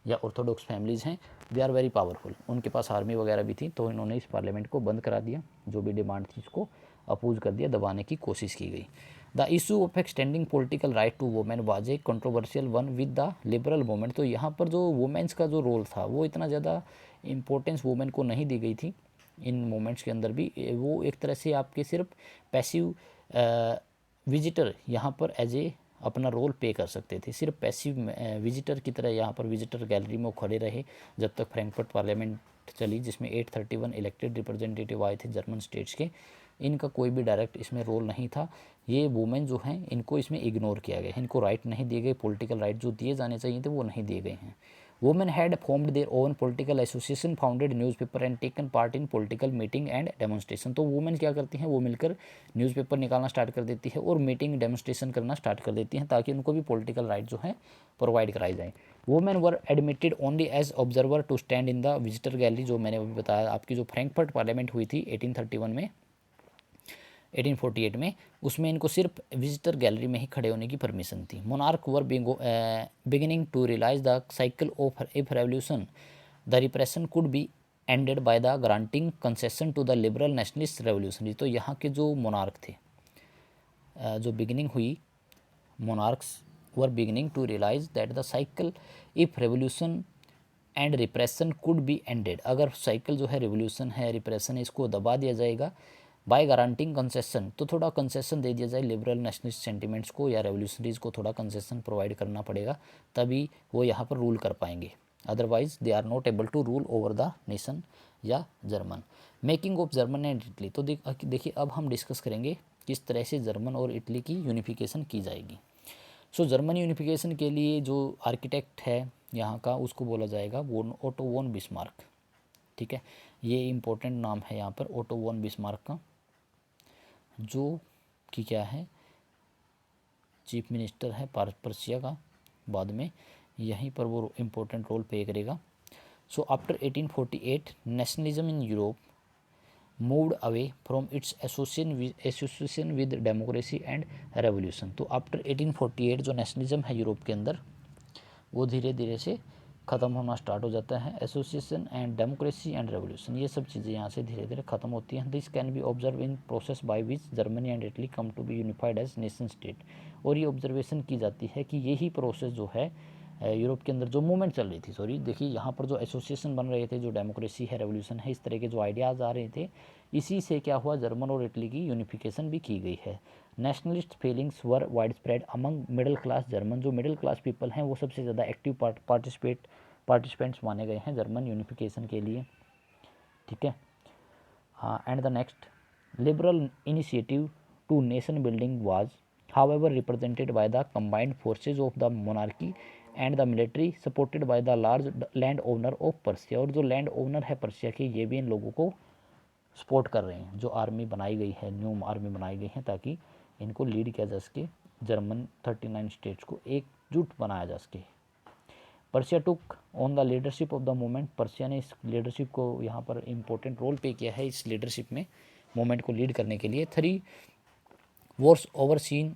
या ऑर्थोडॉक्स फैमिलीज़ हैं, दे आर वेरी पावरफुल, उनके पास आर्मी वगैरह भी थी, तो इन्होंने इस पार्लियामेंट को बंद करा दिया, जो भी डिमांड थी उसको अपोज कर दिया, दबाने की कोशिश की गई। The issue of extending political right to women was a controversial one with the liberal movement. तो यहाँ पर जो वुमेन्स का जो रोल था वो इतना ज़्यादा इम्पोर्टेंस वुमेन को नहीं दी गई थी इन मोमेंट्स के अंदर भी। वो एक तरह से आपके सिर्फ पैसिव विजिटर यहाँ पर एज ए अपना रोल पे कर सकते थे, सिर्फ पैसिव विजिटर की तरह यहाँ पर विजिटर गैलरी में वो खड़े रहे जब तक फ्रैंकफर्ट पार्लियामेंट चली, जिसमें 831 इलेक्टेड रिप्रेजेंटेटिव आए थे जर्मन स्टेट्स के। इनका कोई भी डायरेक्ट इसमें रोल नहीं था। ये वुमेन जो हैं इनको इसमें इग्नोर किया गया, इनको राइट नहीं दिए गए, पॉलिटिकल राइट जो दिए जाने चाहिए थे वो नहीं दिए गए हैं। Women had formed their own political association, founded newspaper and taken part in political meeting and demonstration. तो वुमेन क्या करती हैं, वो मिलकर न्यूज़पेपर निकालना स्टार्ट कर देती है और मीटिंग डेमोन्स्ट्रेशन करना स्टार्ट कर देती हैं ताकि उनको भी पॉलिटिकल राइट जो है प्रोवाइड कराई जाए। Women were admitted only as observer to stand in the visitor gallery, जो मैंने अभी बताया आपकी जो फ्रैंकफर्ट पार्लियामेंट हुई थी 1831 में 1848 में, उसमें इनको सिर्फ विजिटर गैलरी में ही खड़े होने की परमिशन थी। Monarch were beginning to realise the cycle of if revolution the repression could be ended by the granting concession to the liberal nationalist revolutionary. तो यहाँ के जो मोनार्क थे, जो बिगिनिंग हुई, monarchs were beginning to realise that the cycle if revolution and repression could be ended, अगर cycle जो है रिवोल्यूशन है, रिप्रेशन है, इसको दबा दिया जाएगा बाय गारंटिंग कंसेशन, तो थोड़ा कंसेशन दे दिया जाए लिबरल नेशनलिस्ट सेंटिमेंट्स को या रेवोल्यूशनरीज को, थोड़ा कंसेशन प्रोवाइड करना पड़ेगा तभी वो यहाँ पर रूल कर पाएंगे, otherwise they are not able to rule over the nation या German. Making of German and Italy, तो देखिए अब हम डिस्कस करेंगे किस तरह से जर्मन और इटली की यूनिफिकेशन की जाएगी। सो जर्मन यूनिफिकेशन के लिए जो आर्किटेक्ट है यहाँ का उसको बोला जाएगा ओटो वॉन बिस्मार्क। ठीक है, ये इम्पोर्टेंट नाम है यहाँ पर ओटो वॉन बिस्मार्क का, जो कि क्या है, चीफ मिनिस्टर है पर्शिया का, बाद में यहीं पर वो इम्पोर्टेंट रोल प्ले करेगा। So after 1848 nationalism in Europe moved away from its association with democracy and revolution. तो आफ्टर 1848 जो नेशनलिज्म है यूरोप के अंदर वो धीरे धीरे से ख़त्म होना स्टार्ट हो जाता है। Association and democracy and revolution, ये सब चीज़ें यहाँ से धीरे धीरे ख़त्म होती हैं। This can be observe in process by which Germany and Italy come to be unified as nation state. और ये ऑब्जर्वेशन की जाती है कि यही प्रोसेस जो है यूरोप के अंदर जो मूवमेंट चल रही थी, सॉरी देखिए यहाँ पर जो एसोसिएशन बन रहे थे, जो डेमोक्रेसी है, रेवोल्यूशन है, इस तरह के जो आइडियाज़ आ रहे थे, इसी से क्या हुआ, जर्मन और इटली की यूनिफिकेशन भी की गई है। Nationalist feelings were widespread among middle class German, जो मिडिल क्लास पीपल हैं वो सबसे ज़्यादा एक्टिव पार्टिसिपेंट्स माने गए हैं जर्मन यूनिफिकेशन के लिए। ठीक है, हाँ, and the next liberal initiative to nation building was however represented by the combined forces of the monarchy and the military supported by the large land owner of Persia. और जो land owner है Persia के, ये भी इन लोगों को support कर रहे हैं। जो आर्मी बनाई गई है, न्यू आर्मी बनाई गई है ताकि इनको लीड किया जा सके, जर्मन 39 स्टेट्स को एकजुट बनाया जा सके। Persia took on the leadership of the movement, Persia ने इस लीडरशिप को यहाँ पर इम्पोर्टेंट रोल पे किया है, इस लीडरशिप में मूवमेंट को लीड करने के लिए। 3 Wars overseen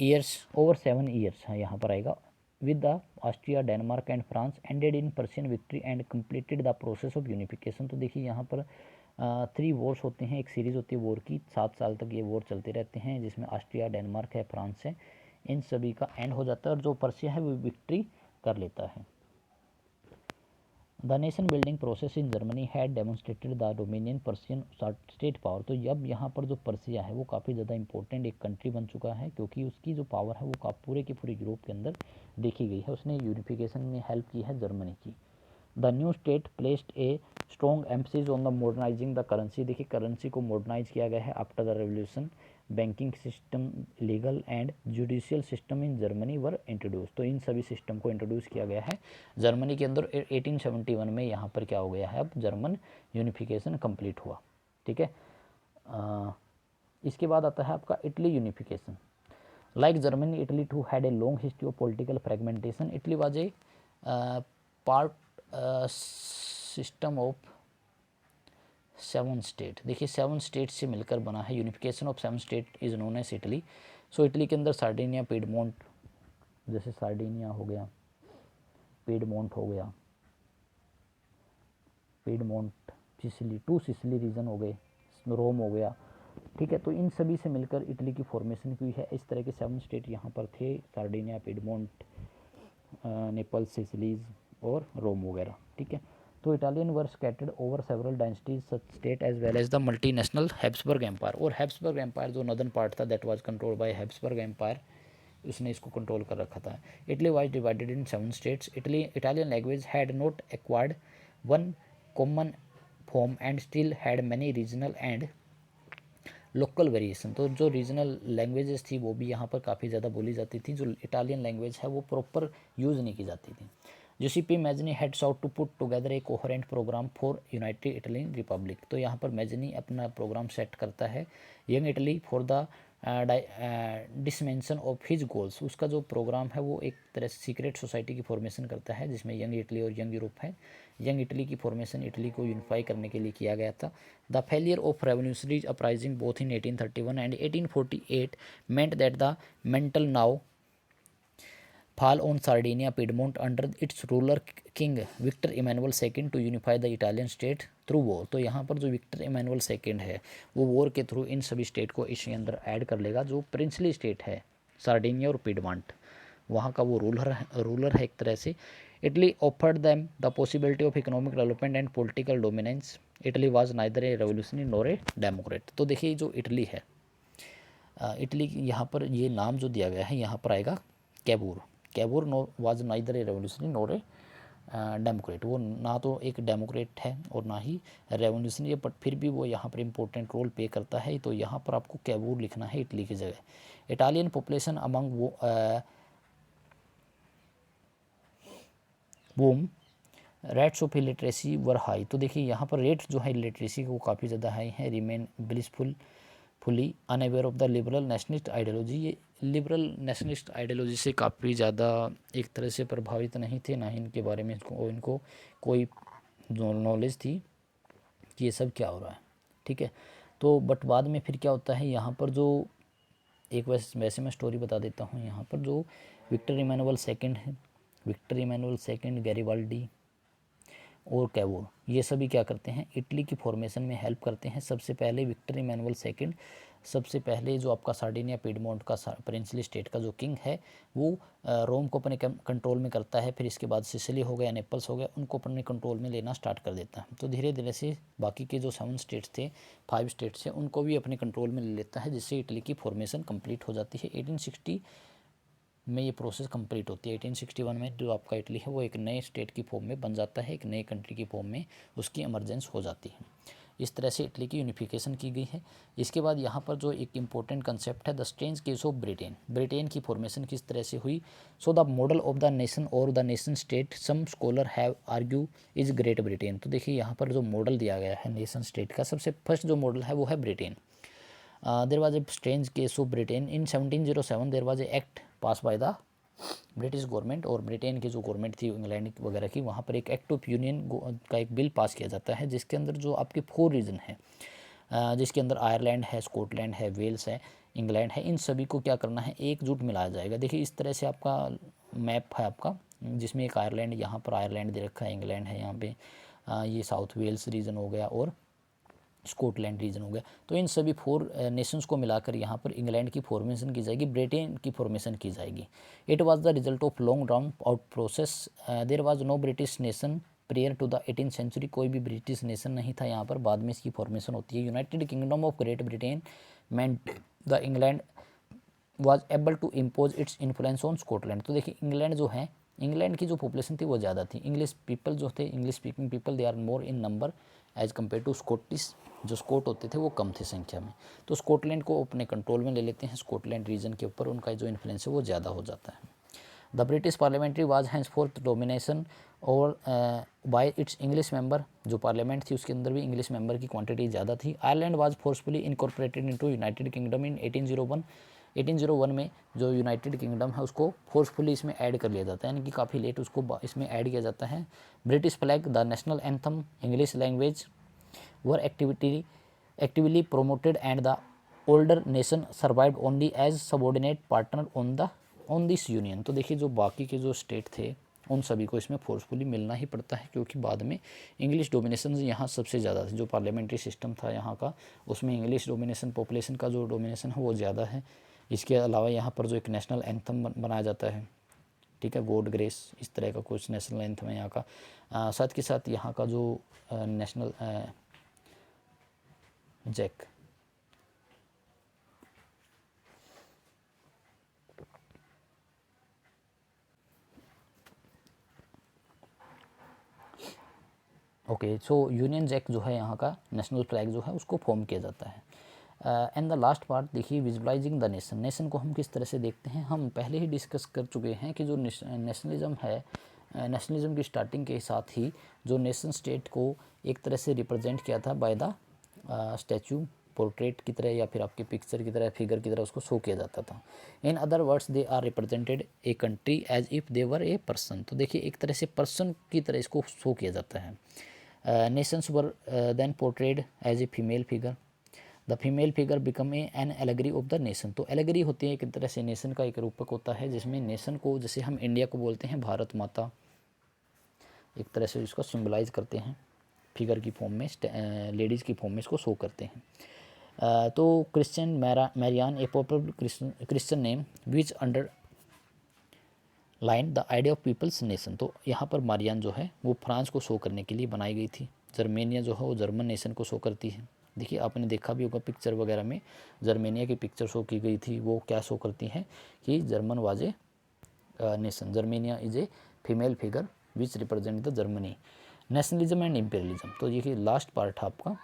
years over 7 years है यहाँ पर आएगा with the Austria, Denmark and France ended in Persian victory and completed the process of unification. तो देखिए यहाँ पर 3 वॉर्स होते हैं, एक सीरीज़ होती है वॉर की, 7 साल तक ये वॉर चलते रहते हैं, जिसमें ऑस्ट्रिया, डेनमार्क है, फ्रांस है, इन सभी का एंड हो जाता है और जो पर्सिया है वो विक्ट्री कर लेता है। The nation building process in Germany had demonstrated the dominion Persian state power. तो जब यहाँ पर जो पर्सिया है वो काफ़ी ज़्यादा इंपॉर्टेंट एक कंट्री बन चुका है, क्योंकि उसकी जो पावर है वो पूरे की पूरे यूरोप के अंदर देखी गई है, उसने यूनिफिकेशन में हेल्प की है जर्मनी की। The new state placed a strong emphasis on the modernising the currency. देखिए करेंसी को मॉडर्नाइज किया गया है after the revolution. Banking system, legal and judicial system in Germany were introduce. तो इन सभी सिस्टम को इंट्रोड्यूस किया गया है जर्मनी के अंदर 1871 में। यहाँ पर क्या हो गया है, अब जर्मन यूनिफिकेशन कंप्लीट हुआ। ठीक है, इसके बाद आता है आपका Italy unification. Like Germany, Italy too had a long history of political fragmentation. Italy was a part system of 7 state. देखिए 7 स्टेट से मिलकर बना है, unification of 7 state is known as Italy. So Italy के अंदर सार्डिनिया, पीडमोंट, जैसे Sardinia हो गया, पीडमोंट हो गया, पीडमोंट, सिसिली, 2 सिसिली रीजन हो गए, रोम हो गया, ठीक है। तो इन सभी से मिलकर इटली की फॉर्मेशन हुई है। इस तरह के 7 स्टेट यहाँ पर थे, सार्डिनिया, पिडमोंट, नेपल्स, सिसिलीज और रोम वगैरह। ठीक है। तो Italian were scattered over several dynasties such state as well as the multinational Habsburg empire. और हैब्सबर्ग एम्पायर जो नॉर्दर्न पार्ट था that was control by Habsburg empire, उसने इसको कंट्रोल कर रखा था। Italy was divided in 7 states. Italian language had not acquired one common form and still had many regional and local variation. तो जो regional languages थी वो भी यहाँ पर काफ़ी ज़्यादा बोली जाती थी। जो इटालियन लैंग्वेज है वो प्रॉपर यूज़ नहीं की जाती थी। Giuseppe Mazzini had sought to put together a coherent program for united Italian republic. तो यहाँ पर मैजनी अपना प्रोग्राम सेट करता है young Italy for the dissemination of his goals. उसका जो प्रोग्राम है वो एक तरह से सीक्रेट सोसाइटी की फॉर्मेशन करता है जिसमें यंग इटली और यंग यूरोप है। यंग इटली की फॉर्मेशन इटली को यूनिफाई करने के लिए किया गया था। The failure of revolutionary uprising both in 1831 and 1848 meant that the mental now fall on Sardinia Piedmont under its ruler king Victor Emmanuel second to unify the Italian state through war। तो यहाँ पर जो Victor Emmanuel second है वो war के through इन सभी state को इसके अंदर ऐड कर लेगा। जो प्रिंसली स्टेट है सार्डिनिया और पिडमॉन्ट, वहाँ का वो रूलर है एक तरह से। Italy offered them the possibility of economic development and political dominance. Italy was neither a revolutionary nor a Democrat. तो देखिए जो इटली है, इटली यहाँ पर ये नाम जो दिया गया है यहाँ पर आएगा Cavour. Cavour was neither a revolutionary nor a democrat. वो ना तो एक डेमोक्रेट है और ना ही रेवोल्यूशनरी है, बट फिर भी वो यहाँ पर इंपॉर्टेंट रोल प्ले करता है। तो यहाँ पर आपको कैबूर लिखना है इटली की जगह। Italian population among whom rates of illiteracy were high. तो देखिए यहाँ पर रेट जो है इलिटरेसी के वो काफ़ी ज़्यादा हाई है। Remain blissfully unaware of the liberal nationalist ideology. ये लिबरल नेशनलिस्ट आइडियोलॉजी से काफ़ी ज़्यादा एक तरह से प्रभावित नहीं थे, ना ही इनके बारे में इनको कोई नॉलेज थी कि ये सब क्या हो रहा है। ठीक है। तो बट बाद में फिर क्या होता है यहाँ पर जो एक वैसे मैं स्टोरी बता देता हूँ। यहाँ पर जो विक्टर इमैनुअल सेकेंड है, विक्टर इमैनुअल सेकेंड, गैरिबाल्डी और कैवोर, ये सभी क्या करते हैं इटली की फॉर्मेशन में हेल्प करते हैं। सबसे पहले विक्टर इमैनुअल सेकेंड, सबसे पहले जो आपका सार्डिनिया पिडमोंट का प्रिंसली स्टेट का जो किंग है वो रोम को अपने कंट्रोल में करता है। फिर इसके बाद सिसिली हो गया, नेपल्स हो गया, उनको अपने कंट्रोल में लेना स्टार्ट कर देता है। तो धीरे धीरे से बाकी के जो 7 स्टेट्स थे, 5 स्टेट्स थे, उनको भी अपने कंट्रोल में ले लेता है, जिससे इटली की फॉर्मेशन कंप्लीट हो जाती है। 1860 में ये प्रोसेस कंप्लीट होती है। 1861 में जो आपका इटली है वो एक नए स्टेट की फॉर्म में बन जाता है, एक नए कंट्री की फॉर्म में उसकी इमरजेंस हो जाती है। इस तरह से इटली की यूनिफिकेशन की गई है। इसके बाद यहाँ पर जो एक इम्पोर्टेंट कंसेप्ट है the strange case of Britain. Britain की फॉर्मेशन किस तरह से हुई। So the model of the nation और the nation state some scholar have argue is Great Britain. तो देखिए यहाँ पर जो मॉडल दिया गया है नेशन स्टेट का, सबसे फर्स्ट जो मॉडल है वो है Britain. There was a strange case of Britain in 1707 there was a act pass by the British government. और ब्रिटेन की जो गवर्नमेंट थी इंग्लैंड वगैरह की, वहाँ पर एक एक्ट ऑफ यूनियन का एक बिल पास किया जाता है जिसके अंदर जो आपके 4 रीजन है, जिसके अंदर आयरलैंड है, स्कॉटलैंड है, वेल्स है, इंग्लैंड है, इन सभी को क्या करना है एकजुट मिलाया जाएगा। देखिए इस तरह से आपका मैप है आपका, जिसमें एक आयरलैंड, यहाँ पर आयरलैंड दे रखा है, इंग्लैंड है यहाँ पे, ये साउथ वेल्स रीजन हो गया और स्कॉटलैंड रीजन हो गया। तो इन सभी 4 नेशंस को मिलाकर यहाँ पर इंग्लैंड की फॉर्मेशन की जाएगी, ब्रिटेन की फॉर्मेशन की जाएगी। It was the result of long drawn out process. There was no British nation prior to the 18th century. कोई भी ब्रिटिश नेशन नहीं था यहाँ पर, बाद में इसकी फॉर्मेशन होती है। United Kingdom of Great Britain meant the England was able to impose its influence on Scotland. तो देखिए इंग्लैंड जो है, इंग्लैंड की जो पॉपुलेशन थी वो ज़्यादा थी। इंग्लिश पीपल जो थे, English speaking people, they are more in number as compare to Scottish. जो स्कॉट होते थे वो कम थे संख्या में। तो स्कॉटलैंड को अपने कंट्रोल में ले लेते हैं, स्कॉटलैंड रीजन के ऊपर उनका जो इन्फ्लुएंस है वो ज़्यादा हो जाता है। The British parliamentary was henceforth domination और बाय इट्स इंग्लिश मेंबर। जो पार्लियामेंट थी उसके अंदर भी इंग्लिश मेंबर की क्वांटिटी ज़्यादा थी। Ireland was forcefully incorporated into United Kingdom in 1801। 1801 में जो यूनाइटेड किंगडम है उसको फोर्सफुली इसमें ऐड कर लिया जाता है, यानी कि काफ़ी लेट उसको इसमें ऐड किया जाता है। British flag, the national anthem, English language were actively promoted and the older nation survived only as subordinate partner on this union। तो देखिए जो बाकी के जो स्टेट थे उन सभी को इसमें फोर्सफुली मिलना ही पड़ता है, क्योंकि बाद में इंग्लिश डोमिनेशन यहाँ सबसे ज़्यादा था। जो पार्लियामेंट्री सिस्टम था यहाँ का, उसमें इंग्लिश डोमिनेशन, पॉपुलेशन का जो डोमिनेशन है वो ज़्यादा है। इसके अलावा यहाँ पर जो एक नेशनल एंथम बनाया जाता है, ठीक है, गॉड ग्रेस, इस तरह का कुछ नेशनल एंथम है यहाँ का। साथ के साथ यहाँ का जो national jack, okay, so Union Jack जो है यहाँ का नेशनल फ्लैग जो है उसको फॉर्म किया जाता है। एंड द लास्ट पार्ट देखिए, विजुअलाइजिंग द नेशन। नेशन को हम किस तरह से देखते हैं, हम पहले ही डिस्कस कर चुके हैं कि जो नेशनलिज्म है, नेशनलिज्म की स्टार्टिंग के साथ ही जो नेशन स्टेट को एक तरह से रिप्रेजेंट किया था बाय द स्टैचू, पोर्ट्रेट की तरह या फिर आपके पिक्चर की तरह, फिगर की तरह उसको शो किया जाता था। In other words they are represented a country as if they were a person. तो देखिए एक तरह से पर्सन की तरह इसको शो किया जाता है। Nations were then portrayed as a female figure. The female figure become an allegory of the nation. तो एलेगरी होती है एक तरह से नेशन का एक रूपक होता है, जिसमें नेशन को, जैसे हम इंडिया को बोलते हैं भारत माता, एक तरह से इसको सिम्बलाइज करते हैं फिगर की फॉर्म में, लेडीज़ की फॉर्म में इसको शो करते हैं। तो Christian Marianne a popular Christian name which underline the idea of people's nation. तो यहाँ पर मारियान जो है वो फ्रांस को शो करने के लिए बनाई गई थी। जर्मेनिया जो है वो जर्मन नेशन को शो करती है। देखिए आपने देखा भी होगा पिक्चर वगैरह में, जर्मेनिया की पिक्चर शो की गई थी, वो क्या शो करती हैं कि German was a nation, Germania is a female figure which represent the Germany. Nationalism and imperialism, तो ये लास्ट पार्ट है आपका।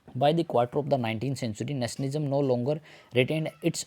By the quarter of the 19th century nationalism no longer retained its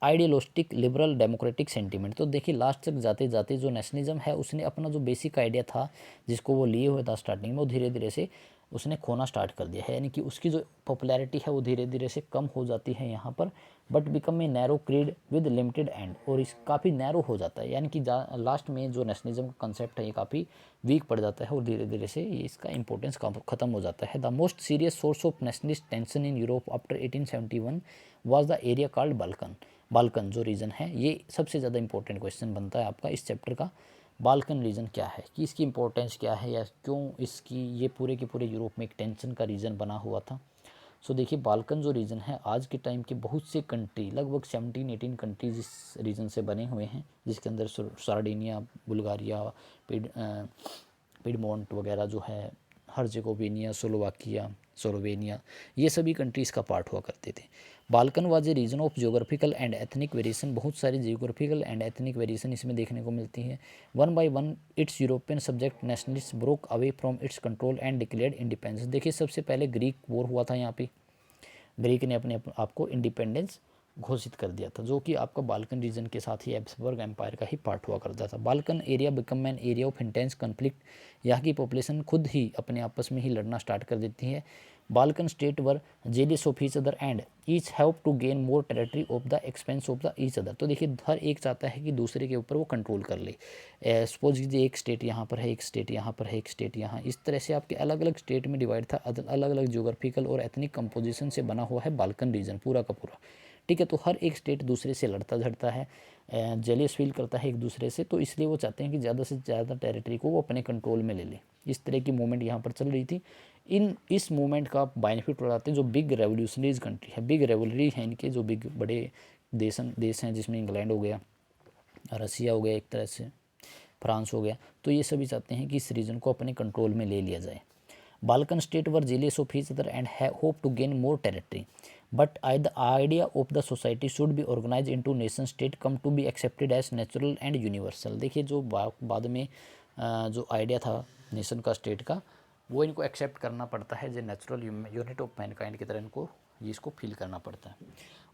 idealistic liberal democratic sentiment. तो देखिए last तक जाते जाते जो नेशनलिज्म है उसने अपना जो बेसिक आइडिया था जिसको वो लिए हुए था स्टार्टिंग में, वो धीरे धीरे से उसने खोना स्टार्ट कर दिया है, यानी कि उसकी जो पॉपुलैरिटी है वो धीरे धीरे से कम हो जाती है यहाँ पर, but become a narrow creed with limited and. और इस काफ़ी नैरो हो जाता है, यानी कि लास्ट में जो नेशनलिज्म का कंसेप्ट है ये काफ़ी वीक पड़ जाता है और धीरे धीरे से इसका इंपॉर्टेंस खत्म हो जाता है। The most serious source of nationalist tension in Europe after 1871 was the area called Balkan. Balkan जो रीजन है, ये सबसे ज़्यादा इंपॉर्टेंट क्वेश्चन बनता है आपका इस चैप्टर का। बाल्कन रीजन क्या है, कि इसकी इंपॉर्टेंस क्या है, या क्यों इसकी ये पूरे के पूरे यूरोप में एक टेंशन का रीजन बना हुआ था। सो देखिए बाल्कन जो रीजन है आज के टाइम के बहुत से कंट्री, लगभग 17-18 कंट्रीज इस रीजन से बने हुए हैं, जिसके अंदर सार्डिनिया, बुल्गारिया, पिडमोंट वगैरह जो है, हर्जेगोविनिया, स्लोवेनिया, ये सभी कंट्रीज़ का पार्ट हुआ करते थे। Balkan was a region of geographical and ethnic variation. बहुत सारी जियोग्राफिकल एंड एथनिक वेरिएशन इसमें देखने को मिलती है। One by one it's European subject nationalist broke away from its control and declared independence. देखिए सबसे पहले ग्रीक वॉर हुआ था यहाँ पे, ग्रीक ने अपने आप को इंडिपेंडेंस घोषित कर दिया था, जो कि आपका बाल्कन रीजन के साथ ही हैब्सबर्ग एम्पायर का ही पार्ट हुआ करता था। Balkan area become an area of intense conflict. यहाँ की पॉपुलेशन खुद ही अपने आपस में ही लड़ना स्टार्ट कर देती है। Balkan state were jealous of each other and each have to gain more territory of the expense of the each other. तो देखिए हर एक चाहता है कि दूसरे के ऊपर वो कंट्रोल कर ले। सपोज कीजिए एक स्टेट यहाँ पर है, एक स्टेट यहाँ पर है, एक स्टेट यहाँ, इस तरह से आपके अलग अलग स्टेट में डिवाइड था, अलग अलग जियोग्राफिकल और एथनिक कंपोजिशन से बना हुआ है बाल्कन रीजन पूरा का पूरा। ठीक है, तो हर एक स्टेट दूसरे से लड़ता झड़ता है, जेलियस फील करता है एक दूसरे से, तो इसलिए वो चाहते हैं कि ज़्यादा से ज़्यादा टेरिटरी को वो अपने कंट्रोल में ले ले। इस तरह की मूवमेंट यहाँ पर चल रही थी। इस मूवमेंट का बेनिफिट उठाते हैं जो बिग रेवोल्यूशनरीज कंट्री है, बिग रेवोलरी है इनके, जो बिग बड़े देश हैं, जिसमें इंग्लैंड हो गया, रसिया हो गया, एक तरह से फ्रांस हो गया, तो ये सभी चाहते हैं कि इस रीजन को अपने कंट्रोल में ले लिया जाए। Balkan state were jealous of each other and hope to gain more territory, but the idea of the society should be organise into nation state come to be accepted as natural and universal. देखिए जो बाद में जो idea था nation का, state का, वो इनको एक्सेप्ट करना पड़ता है, जो नेचुरल यूनिट ऑफ मैनकाइंड की तरह इनको इसको फील करना पड़ता है।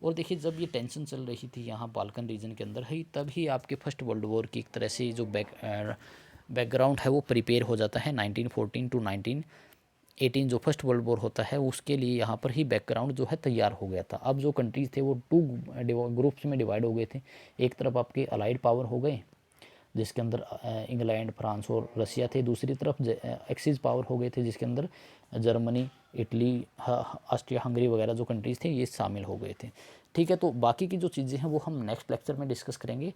और देखिए जब ये टेंशन चल रही थी यहाँ बाल्कन रीजन के अंदर ही, तभी आपके फर्स्ट वर्ल्ड वॉर की एक तरह से जो बैकग्राउंड है वो प्रिपेयर हो जाता है। 1914 to 1918 जो फर्स्ट वर्ल्ड वॉर होता है उसके लिए यहाँ पर ही बैकग्राउंड जो है तैयार हो गया था। अब जो कंट्रीज थे वो 2 ग्रुप्स में डिवाइड हो गए थे। एक तरफ आपके अलाइड पावर हो गए जिसके अंदर इंग्लैंड, फ्रांस और रसिया थे, दूसरी तरफ एक्सिस पावर हो गए थे जिसके अंदर जर्मनी, इटली, ऑस्ट्रिया हंगरी वगैरह जो कंट्रीज़ थे ये शामिल हो गए थे। ठीक है, तो बाकी की जो चीज़ें हैं वो हम नेक्स्ट लेक्चर में डिस्कस करेंगे।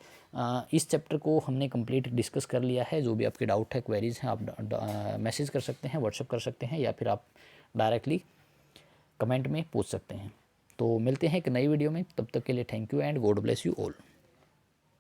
इस चैप्टर को हमने कंप्लीट डिस्कस कर लिया है। जो भी आपके डाउट है, क्वेरीज़ हैं, आप मैसेज कर सकते हैं, व्हाट्सअप कर सकते हैं, या फिर आप डायरेक्टली कमेंट में पूछ सकते हैं। तो मिलते हैं एक नई वीडियो में, तब तक के लिए thank you and God bless you all.